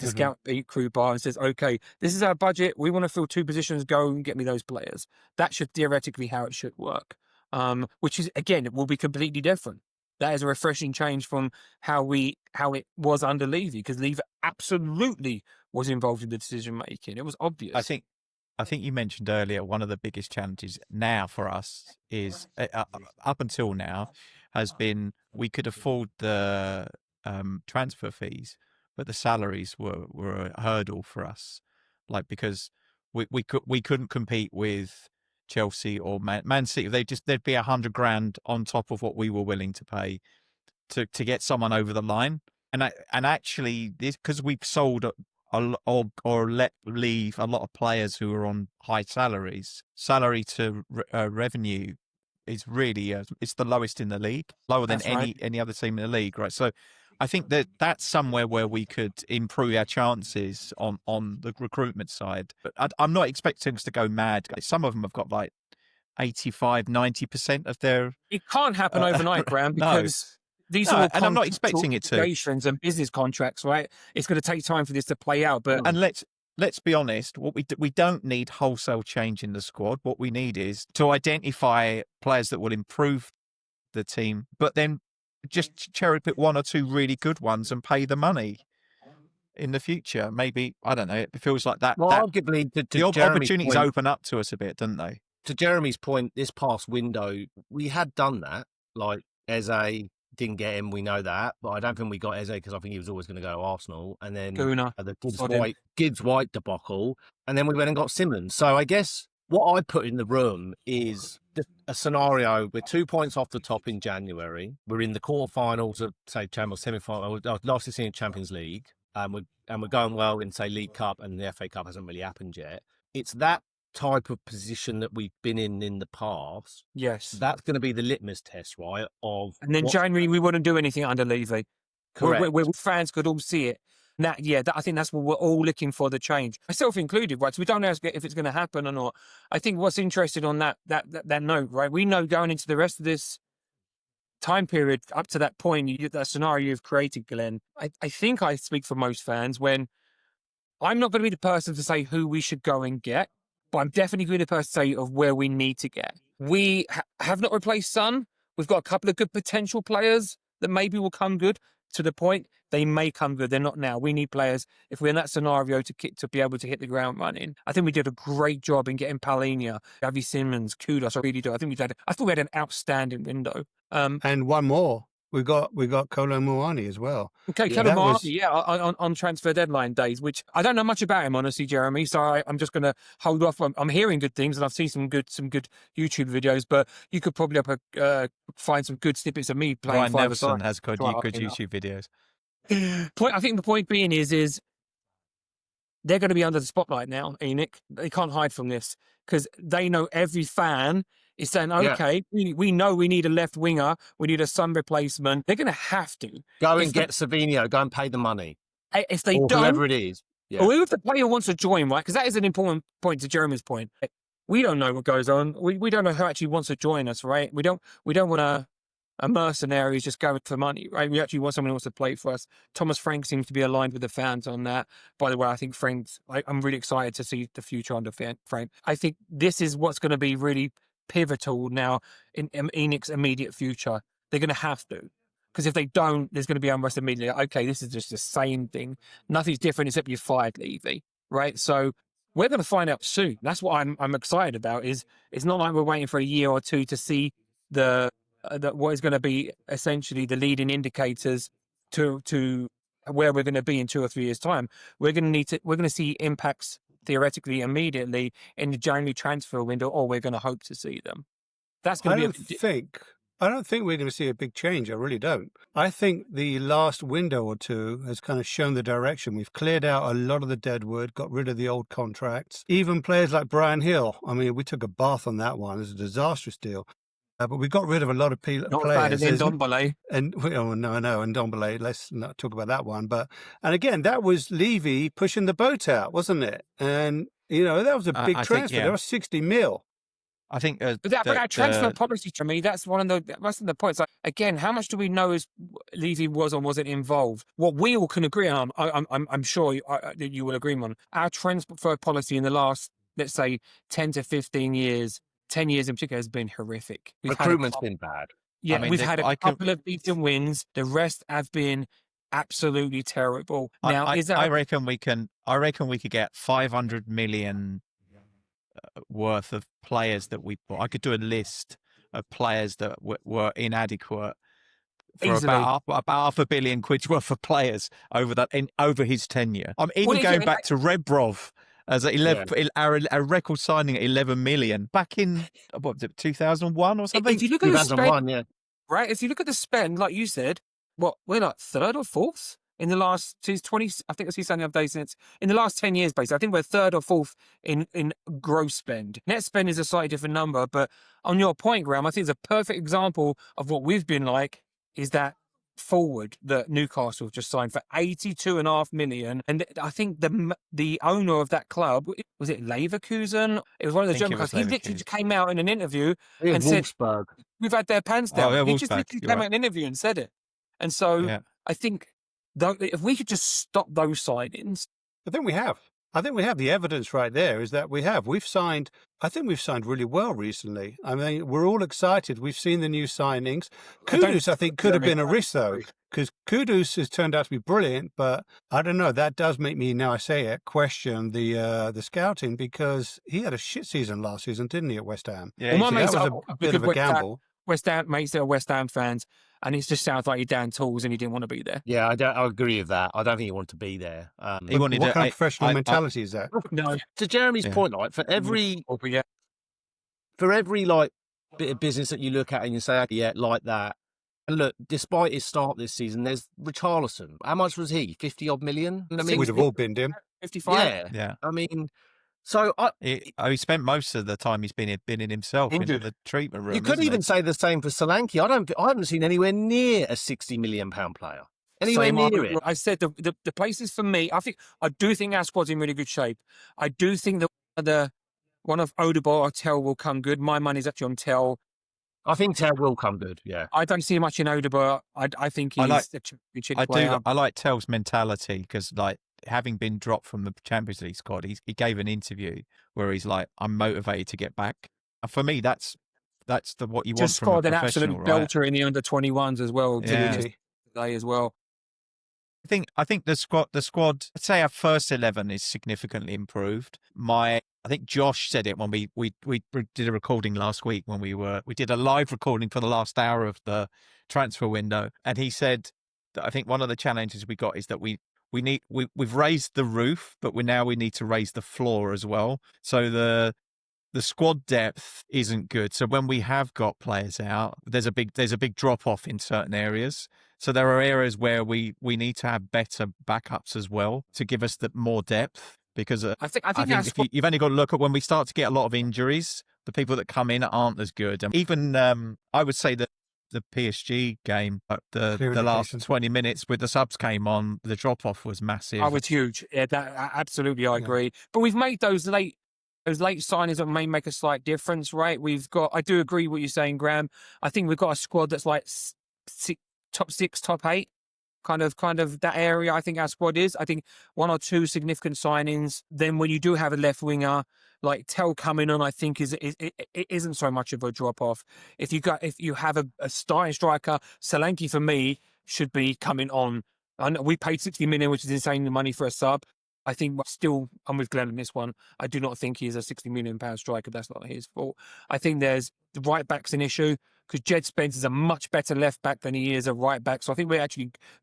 scout crew bar, and says, "Okay, this is our budget. We want to fill 2 positions. Go and get me those players." That should theoretically how it should work. Which is again, it will be completely different. That is a refreshing change from how it was under Levy, because Levy absolutely was involved in the decision making. It was obvious. I think you mentioned earlier one of the biggest challenges now for us is up until now has been we could afford the transfer fees, but the salaries were a hurdle for us, like because we couldn't compete with Chelsea or Man City. There'd be $100,000 on top of what we were willing to pay to get someone over the line, and actually this because we've sold or let leave a lot of players who are on high salaries. Salary to revenue is really it's the lowest in the league, lower than That's right. any other team in the league, right? So I think that's somewhere where we could improve our chances on the recruitment side. But I'm not expecting us to go mad. Some of them have got like 85-90% of their. It can't happen overnight, Graham, no. because these No, are all and I'm not contractual expecting it to. obligations and business contracts, right? It's going to take time for this to play out. But And let's be honest, what we don't need wholesale change in the squad. What we need is to identify players that will improve the team, but then just cherry pick one or two really good ones and pay the money in the future. Maybe, I don't know, it feels like that. Well, that arguably, to the Jeremy's opportunities point, open up to us a bit, don't they? to Jeremy's point, this past window, we had done that. Like, Eze didn't get him, we know that. But I don't think we got Eze because I think he was always going to go to Arsenal. And then Guna, the sod him. Gibbs White debacle. And then we went and got Simmons. So I guess what I put in the room is a scenario. We're 2 points off the top in January. We're in the quarterfinals of, say, semi-final, last season in Champions League. And we're going well in, say, League Cup, and the FA Cup hasn't really happened yet. It's that type of position that we've been in the past. Yes. That's going to be the litmus test, right? And then January, we wouldn't do anything under Levy. Correct. Where fans could all see it. I think that's what we're all looking for, the change. Myself included, right? So we don't know if it's going to happen or not. I think what's interesting on that note, right? We know going into the rest of this time period up to that point, that scenario you've created, Glenn, I think I speak for most fans when I'm not going to be the person to say who we should go and get, but I'm definitely going to be the person to say of where we need to get. We have not replaced Son. We've got a couple of good potential players that maybe will come good to the point. They may come good. They're not now. We need players, if we're in that scenario, to be able to hit the ground running. I think we did a great job in getting Palhinha, Javi Simmons, kudos. I really do. I thought we had an outstanding window. And one more. We got Kolo Muani as well. Okay, Kolo Muani, on transfer deadline days, which I don't know much about him, honestly, Jeremy. So I'm just going to hold off. I'm hearing good things, and I've seen some good YouTube videos. But you could probably find some good snippets of me playing. Ryan Nelson has good YouTube videos. I think the point being is they're going to be under the spotlight now, Enoch. They can't hide from this because they know every fan is saying, okay, we know we need a left winger, we need a Son replacement. They're going to have to. Go and get Savinho, go and pay the money. If they or don't, whoever it is. Yeah. Or if the player wants to join, right? Because that is an important point to Jeremy's point. We don't know what goes on. We don't know who actually wants to join us, right? We don't want a mercenary who's just going for money, right? We actually want someone who wants to play for us. Thomas Frank seems to be aligned with the fans on that. By the way, I think I'm really excited to see the future under Frank. I think this is what's going to be really pivotal now in Enoch's immediate future. They're going to have to. Because if they don't, there's going to be unrest immediately. Okay, this is just the same thing. Nothing's different except you fired Levy, right? So we're going to find out soon. That's what I'm excited about. It's not like we're waiting for a year or two to see what is going to be essentially the leading indicators to where we're going to be in 2 or 3 years' time. We're going to see impacts theoretically immediately in the January transfer window, or we're going to hope to see them. That's going to be. I don't think we're going to see a big change. I really don't. I think the last window or two has kind of shown the direction. We've cleared out a lot of the dead wood, got rid of the old contracts. Even players like Brian Hill. I mean, we took a bath on that one. It was a disastrous deal. But we got rid of a lot of players. Not bad as in Ndombele. And Ndombele. Let's not talk about that one. And again, that was Levy pushing the boat out, wasn't it? And that was a big transfer. That was 60 mil. I think, but our transfer policy, to me, that's one of the points. Like, again, how much do we know is Levy was or wasn't involved? What we all can agree on, I'm sure you will agree on. Our transfer policy in the last, let's say, 10 to 15 years. 10 years in particular has been horrific. Recruitment's been bad. Yeah, we've had a couple of decent wins. The rest have been absolutely terrible. Now, I reckon we could get 500 million worth of players that we bought. I could do a list of players that were inadequate for about £500 million worth of players over his tenure. I'm even going back to Rebrov. As a record signing at 11 million back in 2001 or something. If you look at the spend, right? If you look at the spend, like you said, we're like third or fourth in the last 20. I think I see something updated since in the last 10 years. Basically, I think we're third or fourth in gross spend. Net spend is a slightly different number, but on your point, Graham, I think it's a perfect example of what we've been like. Is that forward that Newcastle just signed for 82.5 million, and I think the owner of that club, was it Leverkusen? It was one of the German clubs. He literally just came out in an interview and said, "We've had their pants down." He just literally came out in an interview and said it. And so Yeah. I think if we could just stop those signings. I think we have. I think we have the evidence right there is that we have. I think we've signed really well recently. I mean, we're all excited. We've seen the new signings. Kudus, I think, could have been a risk, though, because Kudus has turned out to be brilliant. But I don't know. That does make me, now I say it, question the scouting, because he had a shit season last season, didn't he, at West Ham? Yeah, Well, my So mates that was a bit of a gamble. West Ham mates that are West Ham fans, and it just sounds like he down tools and he didn't want to be there. Yeah, I agree with that. I don't think he wanted to be there. He wanted What to- kind of professional I- mentality is that? No, To Jeremy's Yeah. point, like for every like bit of business that you look at and you say, yeah, like that. And look, despite his start this season, there's Richarlison. How much was he? 50 odd million? I mean, We'd have all binned him. 55. yeah. Yeah. I mean, so He spent most of the time he's been in himself in Injured. the treatment room. you could isn't he? even say the same for Solanke. I haven't seen anywhere near a £60 million player. Anywhere near it. I said the places for me. I do think our squad's in really good shape. I do think that one of Odegaard or Tell will come good. My money's actually on Tell. I think Ted will come good. Yeah. I don't see much in Odegaard. I think he's a championship player. I like Tell's mentality because, like, having been dropped from the Champions League squad, he gave an interview where he's like, "I'm motivated to get back." And for me, that's what you want Just from a scored an professional, absolute right? belter in the under-21s as well. Yeah. Today as well. I think the squad. I'd say our first 11 is significantly improved. I think Josh said it when we did a recording last week when we did a live recording for the last hour of the transfer window, and he said that I think one of the challenges we got is that we've raised the roof, but we need to raise the floor as well. So the squad depth isn't good. So when we have got players out, there's a big drop off in certain areas. So there are areas where we need to have better backups as well to give us more depth. Because I think you've only got to look at when we start to get a lot of injuries, the people that come in aren't as good. And even I would say that the PSG game, the last 20 minutes with the subs came on, the drop off was massive. Oh, it's huge. Yeah, absolutely, I agree. But we've made those late signings that may make a slight difference, right? I do agree with what you're saying, Graham. I think we've got a squad that's like top 6, top 8. Kind of that area. I think our squad is. I think 1 or 2 significant signings. Then when you do have a left winger like Tell coming on, I think it isn't so much of a drop off. If you have a starting striker, Solanke for me should be coming on. I know we paid 60 million, which is insane money for a sub. I think I'm with Glenn on this one. I do not think he's a £60 million striker. That's not his fault. I think there's the right back's an issue because Jed Spence is a much better left back than he is a right back. So I think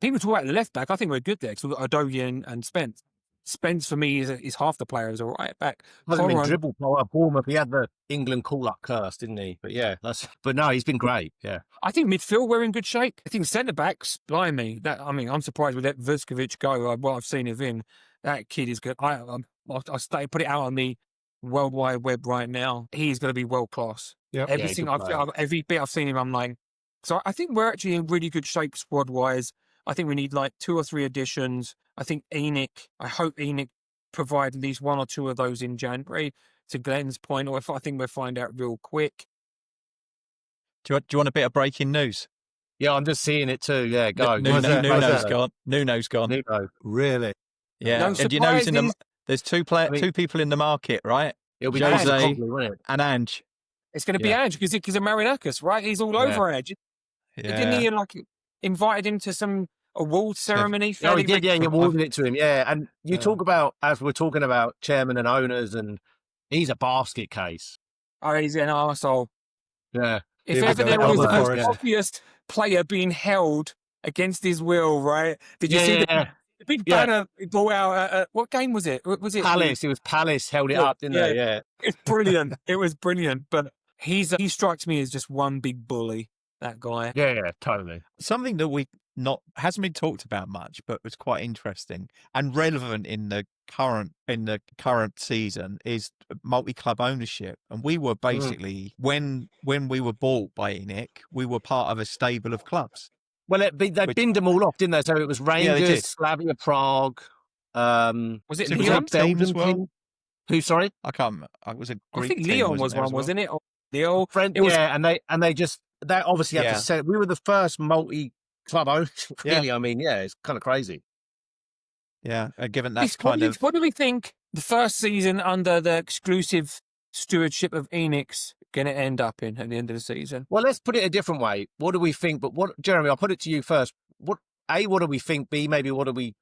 people talk about the left back. I think we're good there because we've got Adogi and Spence. Spence for me is half the player as a right back. Hasn't been dribbled by Bournemouth. He had the England call-up curse, didn't he? But yeah, but no, he's been great. Yeah. I think midfield we're in good shape. I think centre backs, blimey, I'm surprised with that Vuskovic go. What I've seen of him, that kid is good. I'll put it out on the World Wide Web right now. He's going to be world class. Yep. Every bit I've seen him, I'm like, so I think we're actually in really good shape squad wise. I think we need like 2 or 3 additions. I hope Enoch provide at least 1 or 2 of those in January. To Glenn's point, or if I think we'll find out real quick. Do you want a bit of breaking news? Yeah, I'm just seeing it too. Yeah, go. Nuno's gone. Nuno's gone. Nuno. Really? Yeah, No and you know surprises. there's two people in the market, right? It'll be Jose probably, won't it? and Ange. It's going to be Ange because of Marinakis, right? He's all over Ange. Didn't he invited him to some awards ceremony? Oh, he did. Yeah, you awarded it to him. Yeah, and you talk about, as we're talking about chairman and owners, and he's a basket case. Oh, he's an arsehole. Yeah. If Here we ever go. there was the Elbow most Forest. obvious player being held against his will, right? Did you see the big banner he brought out? What game was it? Was it Palace? It was Palace held it up, didn't they? Yeah. It's brilliant. It was brilliant. But he strikes me as just one big bully, that guy. Yeah, totally. Something that hasn't been talked about much, but was quite interesting and relevant in the current season is multi-club ownership. And we were basically when we were bought by Enoch, we were part of a stable of clubs. Well, they binned them all off, didn't they? So it was Rangers, Slavia Prague. Was it So Leon? was Belgium as well? Who? Sorry, I can't. It was a I Greek think team, Leon was there one, as well? wasn't it? Or Leo. Friend, It was- and they obviously had to say we were the first multi club owned. Yeah. Really, I mean, yeah, it's kind of crazy. Yeah, given Chris, that's kind of what do we think the first season under the exclusive stewardship of Enix going to end up in at the end of the season? Well, let's put it a different way. What do we think? But what, Jeremy? I'll put it to you first. What do we think? B, maybe what do we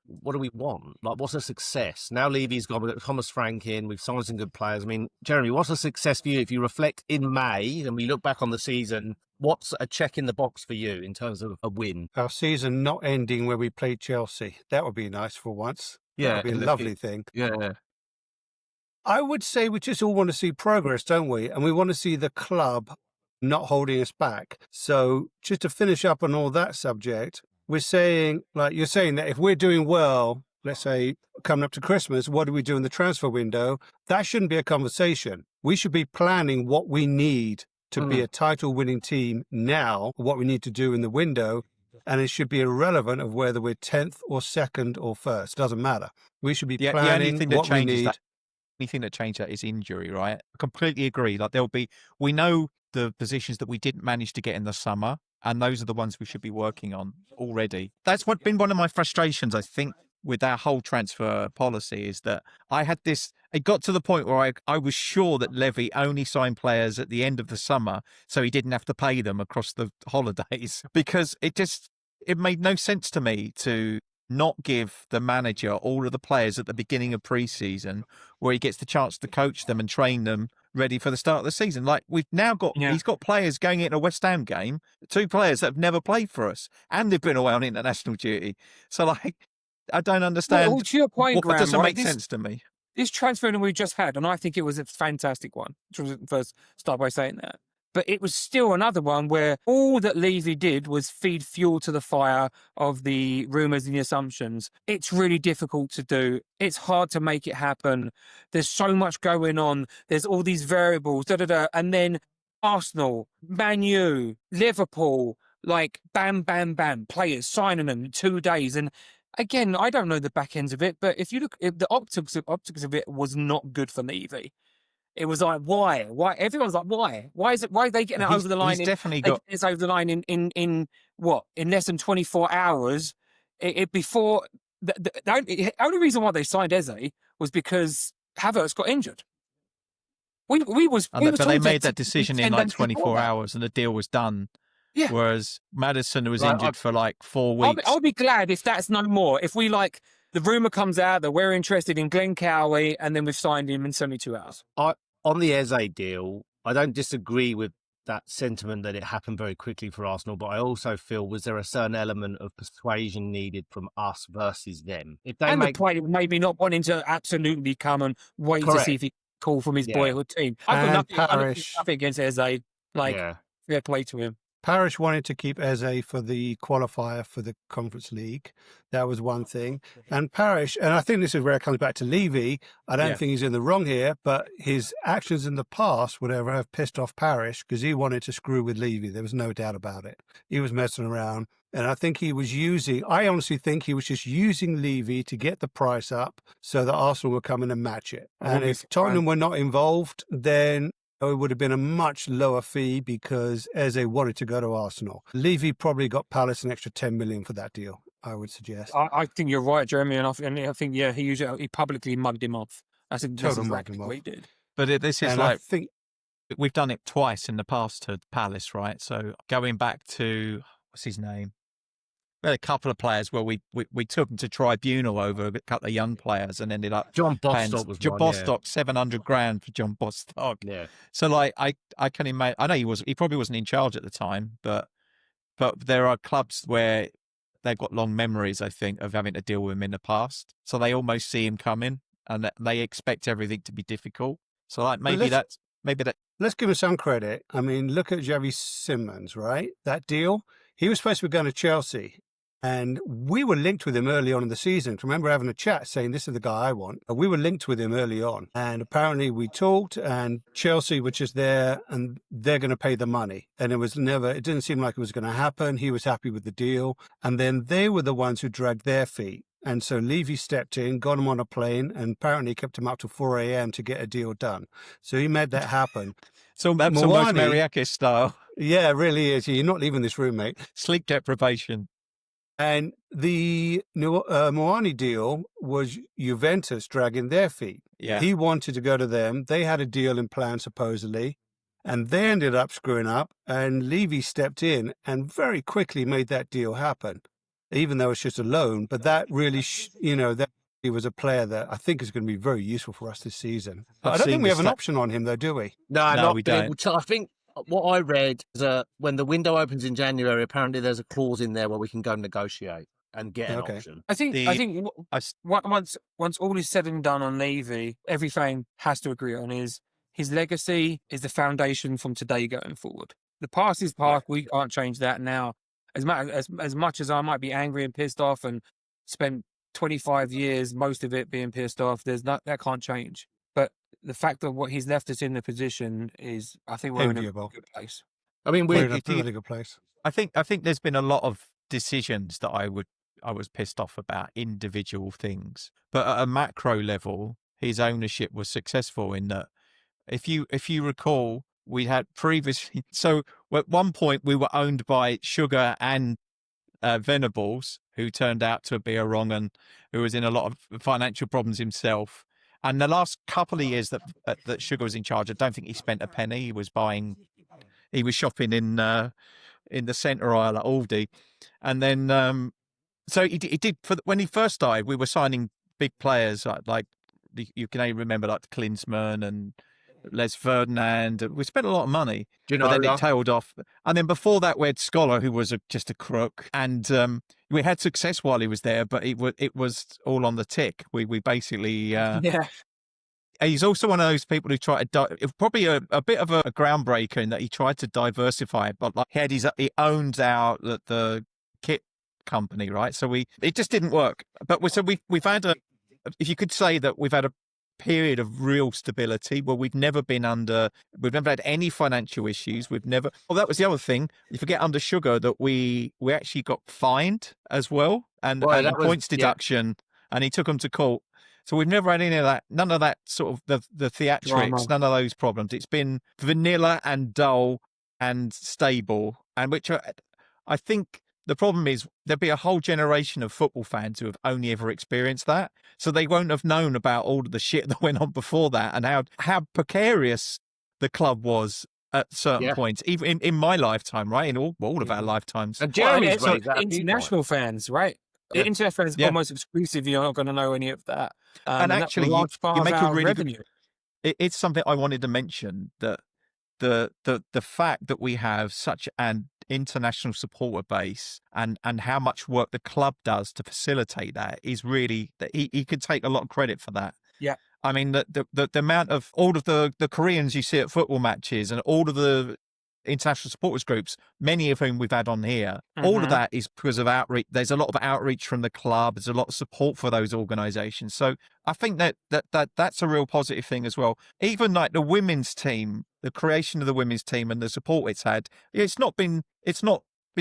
want? Like, what's a success? Now Levy's gone. We've got Thomas Frank in. We've signed some good players. I mean, Jeremy, what's a success for you? If you reflect in May and we look back on the season, what's a check in the box for you in terms of a win? Our season not ending where we played Chelsea. That would be nice for once. That would be a lovely thing. Yeah. I would say we just all want to see progress, don't we? And we want to see the club not holding us back. So just to finish up on all that subject, we're saying, like you're saying, that if we're doing well, let's say coming up to Christmas, what do we do in the transfer window? That shouldn't be a conversation. We should be planning what we need to be a title winning team now, what we need to do in the window. And it should be irrelevant of whether we're 10th or 2nd or 1st. Doesn't matter. We should be the only planning thing that what we changes need. that. Anything that changed that is injury, right? I completely agree. Like we know the positions that we didn't manage to get in the summer, and those are the ones we should be working on already. That's been one of my frustrations, I think, with our whole transfer policy is that I had this. It got to the point where I was sure that Levy only signed players at the end of the summer, so he didn't have to pay them across the holidays because it made no sense to me to not give the manager all of the players at the beginning of pre-season where he gets the chance to coach them and train them ready for the start of the season. Like we've now got, he's got players going into a West Ham game, 2 players that have never played for us and they've been away on international duty. So like, I don't understand. Well, to your point, Graham, doesn't right? make sense to me. This transfer that we just had, and I think it was a fantastic one. First, start by saying that. But it was still another one where all that Levy did was feed fuel to the fire of the rumours and the assumptions. It's really difficult to do. It's hard to make it happen. There's so much going on. There's all these variables, and then Arsenal, Man U, Liverpool, like bam, bam, bam, players signing them in 2 days. And again, I don't know the back ends of it, but if you look, the optics of it was not good for Levy. It was like, why? Why? Everyone's like, why? Why is it? Why are they getting it over the line? He's definitely got. It's over the line in what? In less than 24 hours. Before the only reason why they signed Eze was because Havertz got injured. But they made that decision in like 24 hours, and the deal was done. Yeah. Whereas Maddison was injured for like 4 weeks. I'll be glad if that's no more. If we the rumor comes out that we're interested in Glenn Cowley and then we've signed him in 72 hours. On the Eze deal, I don't disagree with that sentiment that it happened very quickly for Arsenal, but I also feel, was there a certain element of persuasion needed from us versus them? If they the player maybe not wanting to absolutely come and wait to see if he call from his boyhood team. I've got nothing against Eze. Fair play to him. Parish wanted to keep Eze for the qualifier for the Conference League. That was one thing. And Parish, and I think this is where it comes back to Levy, I don't think he's in the wrong here, but his actions in the past would ever have pissed off Parish because he wanted to screw with Levy. There was no doubt about it. He was messing around. And I think I honestly think he was just using Levy to get the price up so that Arsenal would come in and match it. And if Tottenham were not involved, then it would have been a much lower fee because Eze wanted to go to Arsenal. Levy probably got Palace an extra 10 million for that deal, I would suggest. I think you're right, Jeremy, and I think he publicly mugged him off. That's exactly what he did. But this is I think we've done it twice in the past to Palace, right? So going back to what's his name? We had a couple of players where we took them to tribunal over a couple of young players and ended up John Bostock was John Bostock, 700 grand for John Bostock. Yeah. So like I can imagine. I know he probably wasn't in charge at the time, but there are clubs where they've got long memories, I think, of having to deal with him in the past. So they almost see him coming and they expect everything to be difficult. So like maybe that. Let's give him some credit. I mean, look at Xavi Simons, right? That deal. He was supposed to be going to Chelsea. And we were linked with him early on in the season. I remember having a chat saying, this is the guy I want. We were linked with him early on. And apparently we talked and Chelsea were just there and they're going to pay the money. And it didn't seem like it was going to happen. He was happy with the deal. And then they were the ones who dragged their feet. And so Levy stepped in, got him on a plane, and apparently kept him up to 4 a.m. to get a deal done. So he made that happen. So that's almost Mariakis style. Yeah, it really is. You're not leaving this room, mate. Sleep deprivation. And the Moani deal was Juventus dragging their feet. Yeah. He wanted to go to them. They had a deal in plan, supposedly, and they ended up screwing up. And Levy stepped in and very quickly made that deal happen, even though it's just a loan. But that really, that he was a player that I think is going to be very useful for us this season. But I don't think we have an option on him, though, do we? No, No, not we being don't. able to. I think what I read is when the window opens in January, apparently there's a clause in there where we can go negotiate and get an Okay. option. I think I s- once all is said and done on Levy, every fan has to agree on his legacy is the foundation from today going forward. The past is past. We can't change that now. As much as I might be angry and pissed off and spent 25 years, most of it being pissed off, that can't change. But the fact of what he's left us in the position is, I think we're Enviable. in a good place. I mean, We're in a if you- really good place. I think there's been a lot of decisions that I was pissed off about, individual things, but at a macro level, his ownership was successful in that. If you recall, we had previously. So at one point, we were owned by Sugar and Venables, who turned out to be a wrong and who was in a lot of financial problems himself. And the last couple of years that Sugar was in charge, I don't think he spent a penny. He was shopping in the centre aisle at Aldi, and then so he did when he first started. We were signing big players like you can only remember like Klinsmann and Les Ferdinand. We spent a lot of money, but then it tailed off. And then before that, we had Scholar, who was just a crook, and we had success while he was there, but it was all on the tick. We basically Yeah. He's also one of those people who tried to probably a bit of a groundbreaker in that he tried to diversify, but like he owned out the kit company, right? So it just didn't work. But we've had if you could say that we've had a period of real stability where we've never had any financial issues. That was the other thing. You forget under Sugar that we actually got fined as well and points deduction, and he took them to court. So we've never had any of that, none of that sort of the theatrics, Drama. none of those problems. It's been vanilla and dull and stable, and which I think the problem is there'll be a whole generation of football fans who have only ever experienced that. So they won't have known about all of the shit that went on before that and how precarious the club was at certain points, even in my lifetime, right? In all of our lifetimes. And Jeremy's raised that international fans, right? Yeah. International fans almost exclusive. You're not going to know any of that. And actually, you make a really revenue. It's something I wanted to mention, that the fact that we have such an international supporter base and how much work the club does to facilitate that is really that he could take a lot of credit for that. Yeah. I mean, the amount of all of the Koreans you see at football matches and all of the international supporters groups, many of whom we've had on here, all of that is because of outreach. There's a lot of outreach from the club. There's a lot of support for those organisations. So I think that's a real positive thing as well. Even like the women's team, the creation of the women's team and the support it's had, it's not been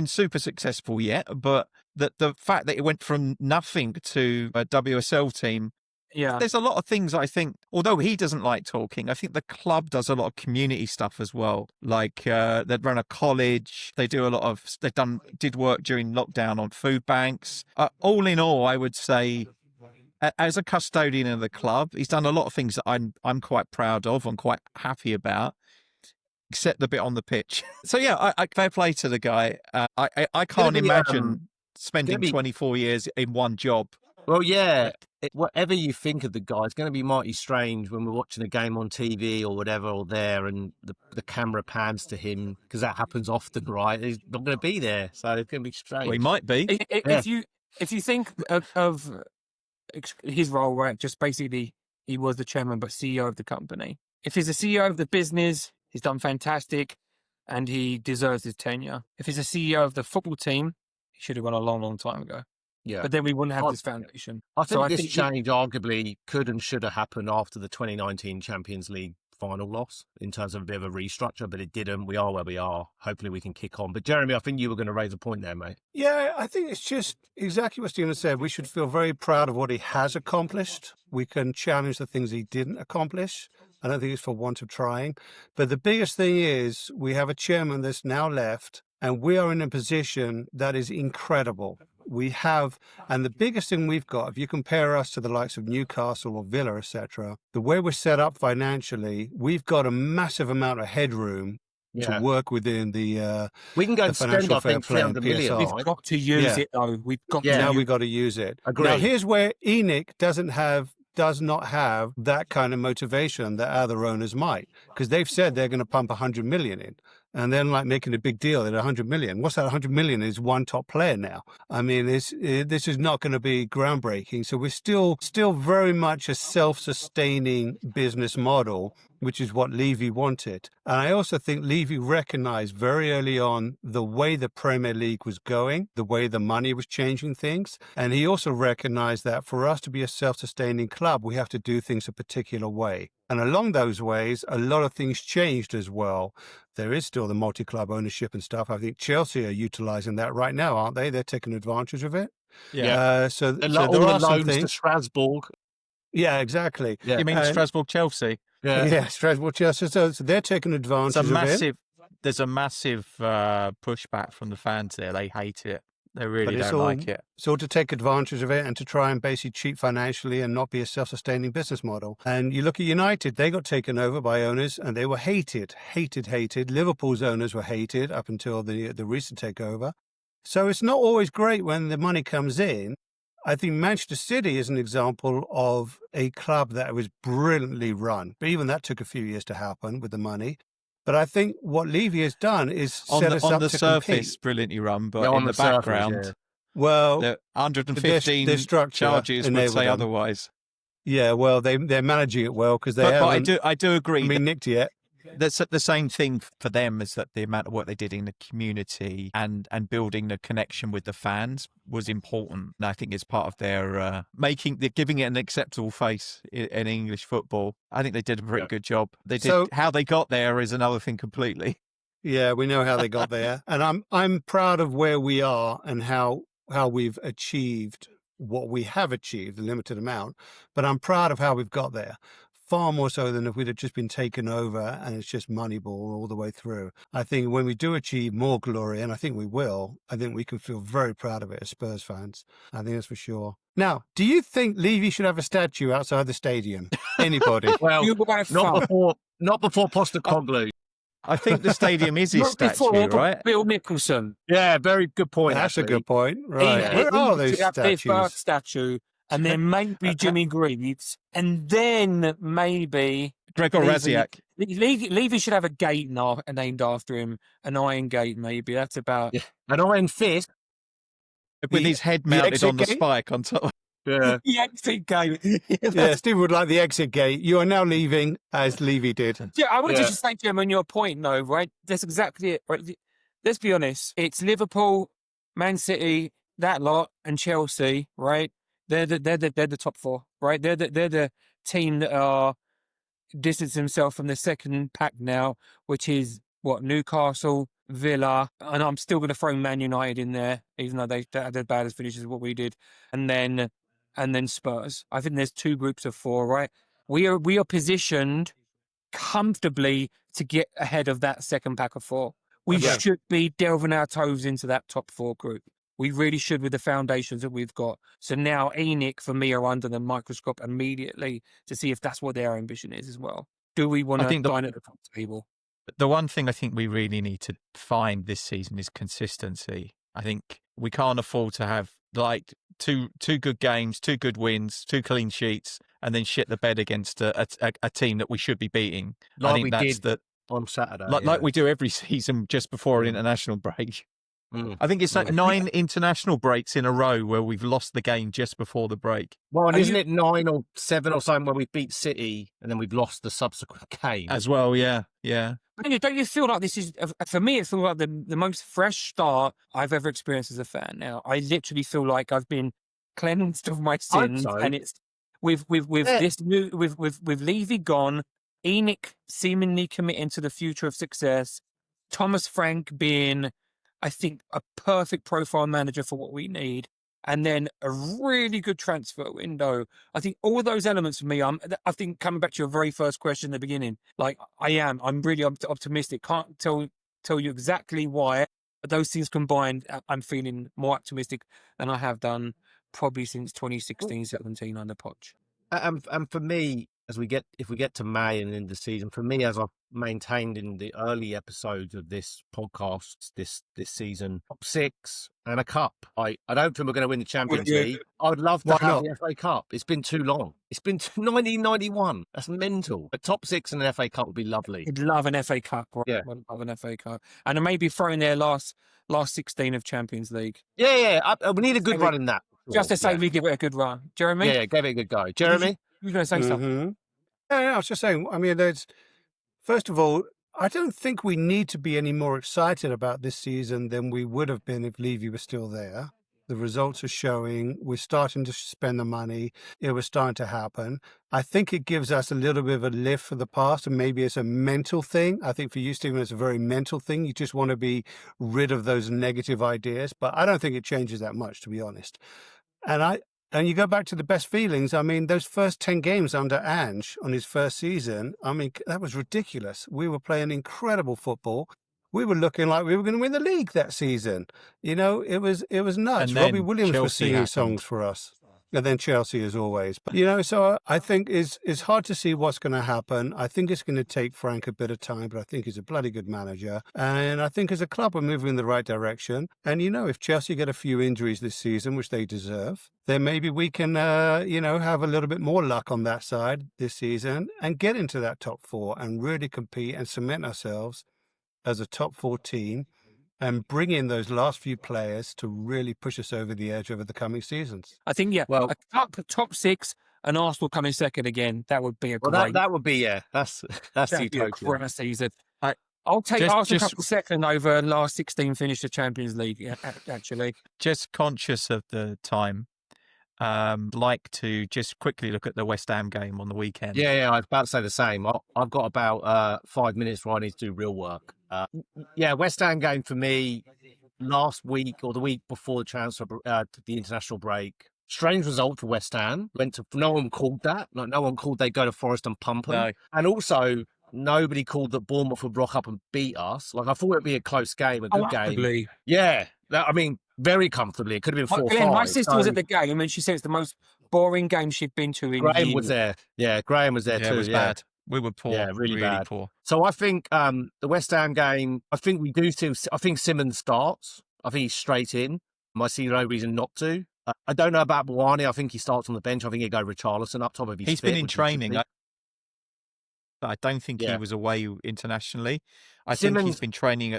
super successful yet, but the fact that it went from nothing to a WSL team. Yeah. There's a lot of things I think, although he doesn't like talking, I think the club does a lot of community stuff as well. Like they run a college, they do did work during lockdown on food banks. All in all, I would say, as a custodian of the club, he's done a lot of things that I'm quite proud of and quite happy about, except the bit on the pitch. So yeah, I fair play to the guy. I can't imagine spending 24 years in one job. Well, yeah, whatever you think of the guy, it's going to be mighty strange when we're watching a game on TV or whatever, or there, and the camera pans to him, because that happens often, right? He's not going to be there, so it's going to be strange. Well, he might be. If you think of his role, right, just basically he was the chairman but CEO of the company. If he's a CEO of the business, he's done fantastic and he deserves his tenure. If he's a CEO of the football team, he should have gone a long, long time ago. Yeah. But then we wouldn't have this foundation. I think this change arguably could and should have happened after the 2019 Champions League final loss in terms of a bit of a restructure, but it didn't. We are where we are. Hopefully we can kick on. But Jeremy, I think you were going to raise a point there, mate. Yeah, I think it's just exactly what Stephen said. We should feel very proud of what he has accomplished. We can challenge the things he didn't accomplish. I don't think it's for want of trying. But the biggest thing is we have a chairman that's now left, and we are in a position that is incredible. we have, and the biggest thing we've got, if you compare us to the likes of Newcastle or Villa, etc., the way we're set up financially, we've got a massive amount of headroom to work within we can go the and spend, financial I fair think, play and 300 million. PSR. We've Right? got to use Yeah. it, though. We've got Yeah. to Now use we've got to use it. Agree. Now here's where ENIC does not have that kind of motivation that other owners might, because they've said they're going to pump 100 million in, and they're like making a big deal at 100 million. What's that? 100 million is one top player now. I mean, this is not going to be groundbreaking. So we're still very much a self-sustaining business model, which is what Levy wanted. And I also think Levy recognized very early on the way the Premier League was going, the way the money was changing things. And he also recognized that for us to be a self-sustaining club, we have to do things a particular way. And along those ways, a lot of things changed as well. There is still the multi-club ownership and stuff. I think Chelsea are utilizing that right now, aren't they? They're taking advantage of it. Yeah. So all there the are some loans to things. Strasbourg. Yeah, exactly. Yeah. You mean And- Strasbourg Chelsea? Yeah, Strasbourg, Chelsea. So they're taking advantage of it. There's a massive pushback from the fans there. They hate it. They really it's don't all- like it. So to take advantage of it and to try and basically cheat financially and not be a self-sustaining business model. And you look at United, they got taken over by owners and they were hated. Liverpool's owners were hated up until the recent takeover. So it's not always great when the money comes in. I think Manchester City is an example of a club that was brilliantly run. But even that took a few years to happen with the money. But I think what Levy has done is set us On up the to surface, compete. brilliantly run, but Yeah, on in the surface, background, yeah. Well, the their 115 structure charges would enabled say them. otherwise. Yeah, well, they're managing it well because they But haven't I do agree. been nicked yet. That's the same thing for them as that the amount of work they did in the community and building the connection with the fans was important. And I think it's part of their giving it an acceptable face in English football. I think they did a pretty good job. They did. So- How they got there is another thing completely. Yeah, we know how they got there, and I'm proud of where we are and how we've achieved what we have achieved, the limited amount. But I'm proud of how we've got there. Far more so than if we'd have just been taken over and it's just Moneyball all the way through. I think when we do achieve more glory, and I think we will, I think we can feel very proud of it as Spurs fans. I think that's for sure. Now, do you think Levy should have a statue outside the stadium? Anybody? Well, You by far. not before Postecoglou. I think the stadium is his Not statue, before right? Bill Nicholson. Yeah, very good point. That's a actually. good point. Right. He- Where he are should those have their first statues? statue, and then maybe Jimmy Greaves, and then maybe Gregor Levy- Raziak. Levy should have a gate named after him, an iron gate maybe. That's about. Yeah. An iron fist. With The- his head the mounted exit on the gate? spike on top. Yeah. The exit gate. Yeah, Steve would like the exit gate. You are now leaving as Levy did. Yeah, I wanted to Yeah. just say to him on your point, though, right? That's exactly it. Right? Let's be honest. It's Liverpool, Man City, that lot, and Chelsea, right? They're the top four, right? They're the team that are distancing themselves from the second pack now, which is what, Newcastle, Villa, and I'm still going to throw Man United in there, even though they had as bad as finishes as what we did, and then Spurs. I think there's two groups of four, right? We are positioned comfortably to get ahead of that second pack of four. We Yeah. should be delving our toes into that top four group. We really should with the foundations that we've got. So now ENIC, for me, are under the microscope immediately to see if that's what their ambition is as well. Do we want I to think dine at the top table? The one thing I think we really need to find this season is consistency. I think we can't afford to have like two good games, 2 good wins, 2 clean sheets, and then shit the bed against a team that we should be beating. Like I think we that's did on Saturday. like we do every season just before an international break. Mm. I think it's like Yeah. 9 international breaks in a row where we've lost the game just before the break. Well, and Are isn't you- it 9 or 7 or something where we beat City and then we've lost the subsequent game? As well, yeah. Don't you feel like this is, for me, it feels like the most fresh start I've ever experienced as a fan. Now, I literally feel like I've been cleansed of my I hope sins, so. and it's with Yeah. this new with Levy gone, ENIC seemingly committing to the future of success, Thomas Frank being, I think, a perfect profile manager for what we need, and then a really good transfer window. I think all those elements for me, I think coming back to your very first question at the beginning, like I'm really optimistic. Can't tell you exactly why. But those things combined, I'm feeling more optimistic than I have done probably since 2016-17 under Poch. And for me, if we get to May and in the season, for me, as I've maintained in the early episodes of this podcast, this season, top 6 and a cup. I don't think we're going to win the Champions League. I would love to Why have not? the FA Cup. It's been too long. It's been 1991. That's mental. A top 6 and an FA Cup would be lovely. I'd love an FA Cup. Right? Yeah. I'd love an FA Cup. And then maybe throw in their last 16 of Champions League. Yeah. We need a good run in that. Just to say Yeah. we give it a good run. Jeremy? Yeah, give it a good go. Jeremy? You were going to say something. Yeah, I was just saying, I mean, first of all, I don't think we need to be any more excited about this season than we would have been if Levy was still there. The results are showing. We're starting to spend the money. It was starting to happen. I think it gives us a little bit of a lift for the past, and maybe it's a mental thing. I think for you, Stephen, it's a very mental thing. You just want to be rid of those negative ideas, but I don't think it changes that much, to be honest. And you go back to the best feelings. I mean, those first 10 games under Ange on his first season, I mean, that was ridiculous. We were playing incredible football. We were looking like we were going to win the league that season. You know, it was nuts. And Robbie then Williams was Chelsea singing happened. songs for us. And then Chelsea, as always. But, you know, so I think it's hard to see what's going to happen. I think it's going to take Frank a bit of time, but I think he's a bloody good manager. And I think as a club, we're moving in the right direction. And, you know, if Chelsea get a few injuries this season, which they deserve, then maybe we can, have a little bit more luck on that side this season and get into that top 4 and really compete and cement ourselves as a top 4 team and bring in those last few players to really push us over the edge over the coming seasons. I think, Well- a top 6 and Arsenal coming second again. That would be a Well, great. that would be, that's That'd be a utopia. great season. I- I'll take just- Arsenal just- couple second over last 16 finish the Champions League. Actually, Just conscious of the time, like to just quickly look at the West Ham game on the weekend. Yeah, I was about to say the same. I've got about 5 minutes where I need to do real work. West Ham game for me last week or the week before the transfer, the international break. Strange result for West Ham. No one called that. Like, no one called they'd go to Forest and pump them. No. And also, nobody called that Bournemouth would rock up and beat us. Like, I thought it'd be a close game, a good game. comfortably. Yeah, very comfortably. It could have been 4-5. Glenn, my sister was So at the game and she said it's the most boring game she'd been to in Graham years. was there. Yeah, Graham was there Yeah, too. it was bad. We were poor. Yeah, really bad. poor. So I think the West Ham game, I think we do see. I think Simmons starts. I think he's straight in. I see no reason not to. I don't know about Bawani. I think he starts on the bench. I think he'd go Richarlison up top if He's fit, been in which he should training. be. I don't think Yeah. he was away internationally. I think Simmons- he's been training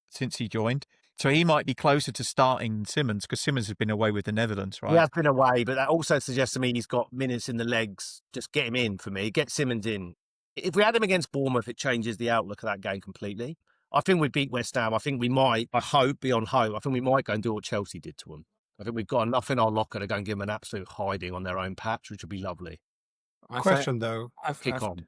since he joined. So he might be closer to starting Simmons because Simmons has been away with the Netherlands, right? He has been away, but that also suggests to me he's got minutes in the legs. Just get him in for me. Get Simmons in. If we had him against Bournemouth, it changes the outlook of that game completely. I think we beat West Ham. I think we might, I hope, beyond hope, I think we might go and do what Chelsea did to them. I think we've got enough in our locker to go and give them an absolute hiding on their own patch, which would be lovely. Question, though. Kick on.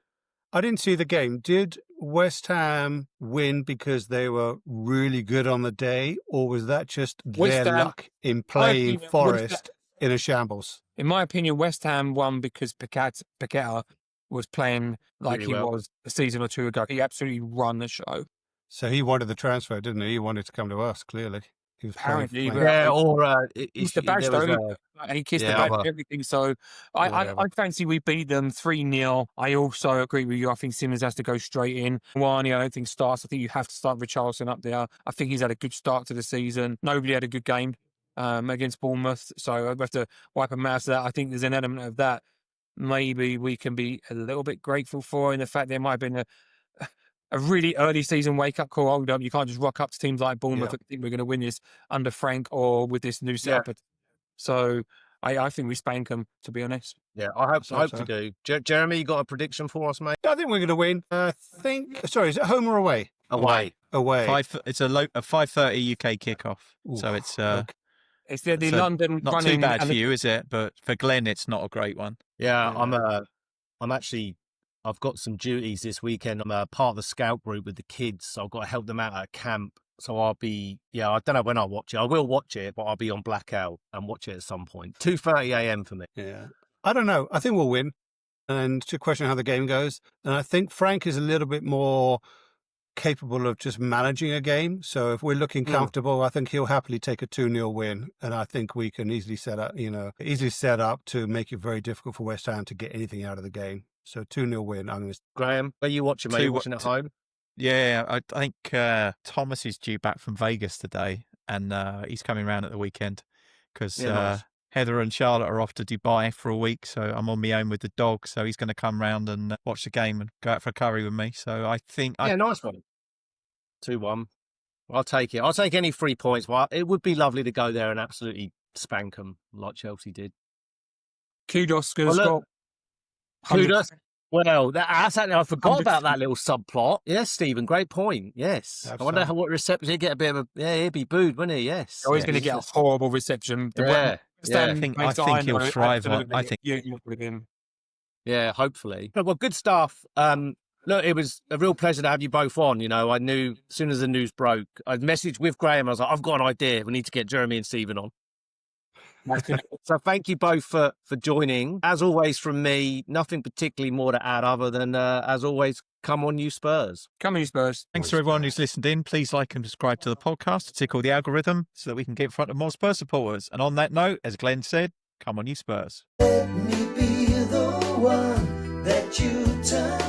I didn't see the game. Did West Ham win because they were really good on the day, or was that just West their Ham- luck in playing West Forest in a shambles? In my opinion, West Ham won because Paqueta was playing like Really he well. was a season or two ago. He absolutely run the show. So he wanted the transfer, didn't he? He wanted to come to us, clearly. He was Apparently, playing- but- Yeah, or He's the badge, there was though. And he kissed yeah, the badge other- and everything. So I Whatever. fancy we beat them 3-0. I also agree with you. I think Simmons has to go straight in. Wani, I don't think starts. I think you have to start Richarlison up there. I think he's had a good start to the season. Nobody had a good game against Bournemouth. So I have to wipe a mouse of that. I think there's an element of that maybe we can be a little bit grateful for in the fact there might have been a really early season wake-up call. Hold up, you can't just rock up to teams like Bournemouth and think we're going to win this under Frank or with this new setup. So I think we spank them, to be honest. Yeah, I hope So. to do. Jeremy, you got a prediction for us, mate? I think we're going to win. Sorry, is it home or away? Away. Away. It's a 5:30 UK kickoff. Ooh, So it's okay. It's the So, London not running too bad and for you, is it? But for Glenn, it's not a great one. Yeah, Yeah. I've got some duties this weekend. I'm a part of the scout group with the kids, so I've got to help them out at camp. So I don't know when I'll watch it. I will watch it, but I'll be on blackout and watch it at some point. 2:30 a.m. for me. Yeah. I don't know. I think we'll win. And to question how the game goes. And I think Frank is a little bit more capable of just managing a game. So if we're looking comfortable, I think he'll happily take a 2-0 win. And I think we can easily set up to make it very difficult for West Ham to get anything out of the game. So 2-0 win. Graham, are you watching? Are you watching at home? Yeah, I think Thomas is due back from Vegas today, and he's coming round at the weekend because nice. Heather and Charlotte are off to Dubai for a week, so I'm on my own with the dog. So he's going to come round and watch the game and go out for a curry with me. So I think, nice one. 2-1. I'll take it. I'll take any 3 points. Well, it would be lovely to go there and absolutely spank them like Chelsea did. Kudos, Kudos. Well, I forgot about that little subplot. Yes, Stephen, great point. Yes. I wonder what reception he'd get a bit of he'd be booed, wouldn't he? Yes. Oh, he's going to get a horrible reception. I think he'll thrive on. I think you with him. Yeah, hopefully. Well, good stuff. Look, it was a real pleasure to have you both on. You know, I knew as soon as the news broke, I messaged with Graham. I was like, I've got an idea. We need to get Jeremy and Stephen on. So thank you both for joining. As always from me, nothing particularly more to add other than, as always, come on you Spurs. Come on you Spurs. Thanks to everyone who's listened in. Please like and subscribe to the podcast to tickle the algorithm so that we can get in front of more Spurs supporters. And on that note, as Glenn said, come on you Spurs. Let me be the one that you turn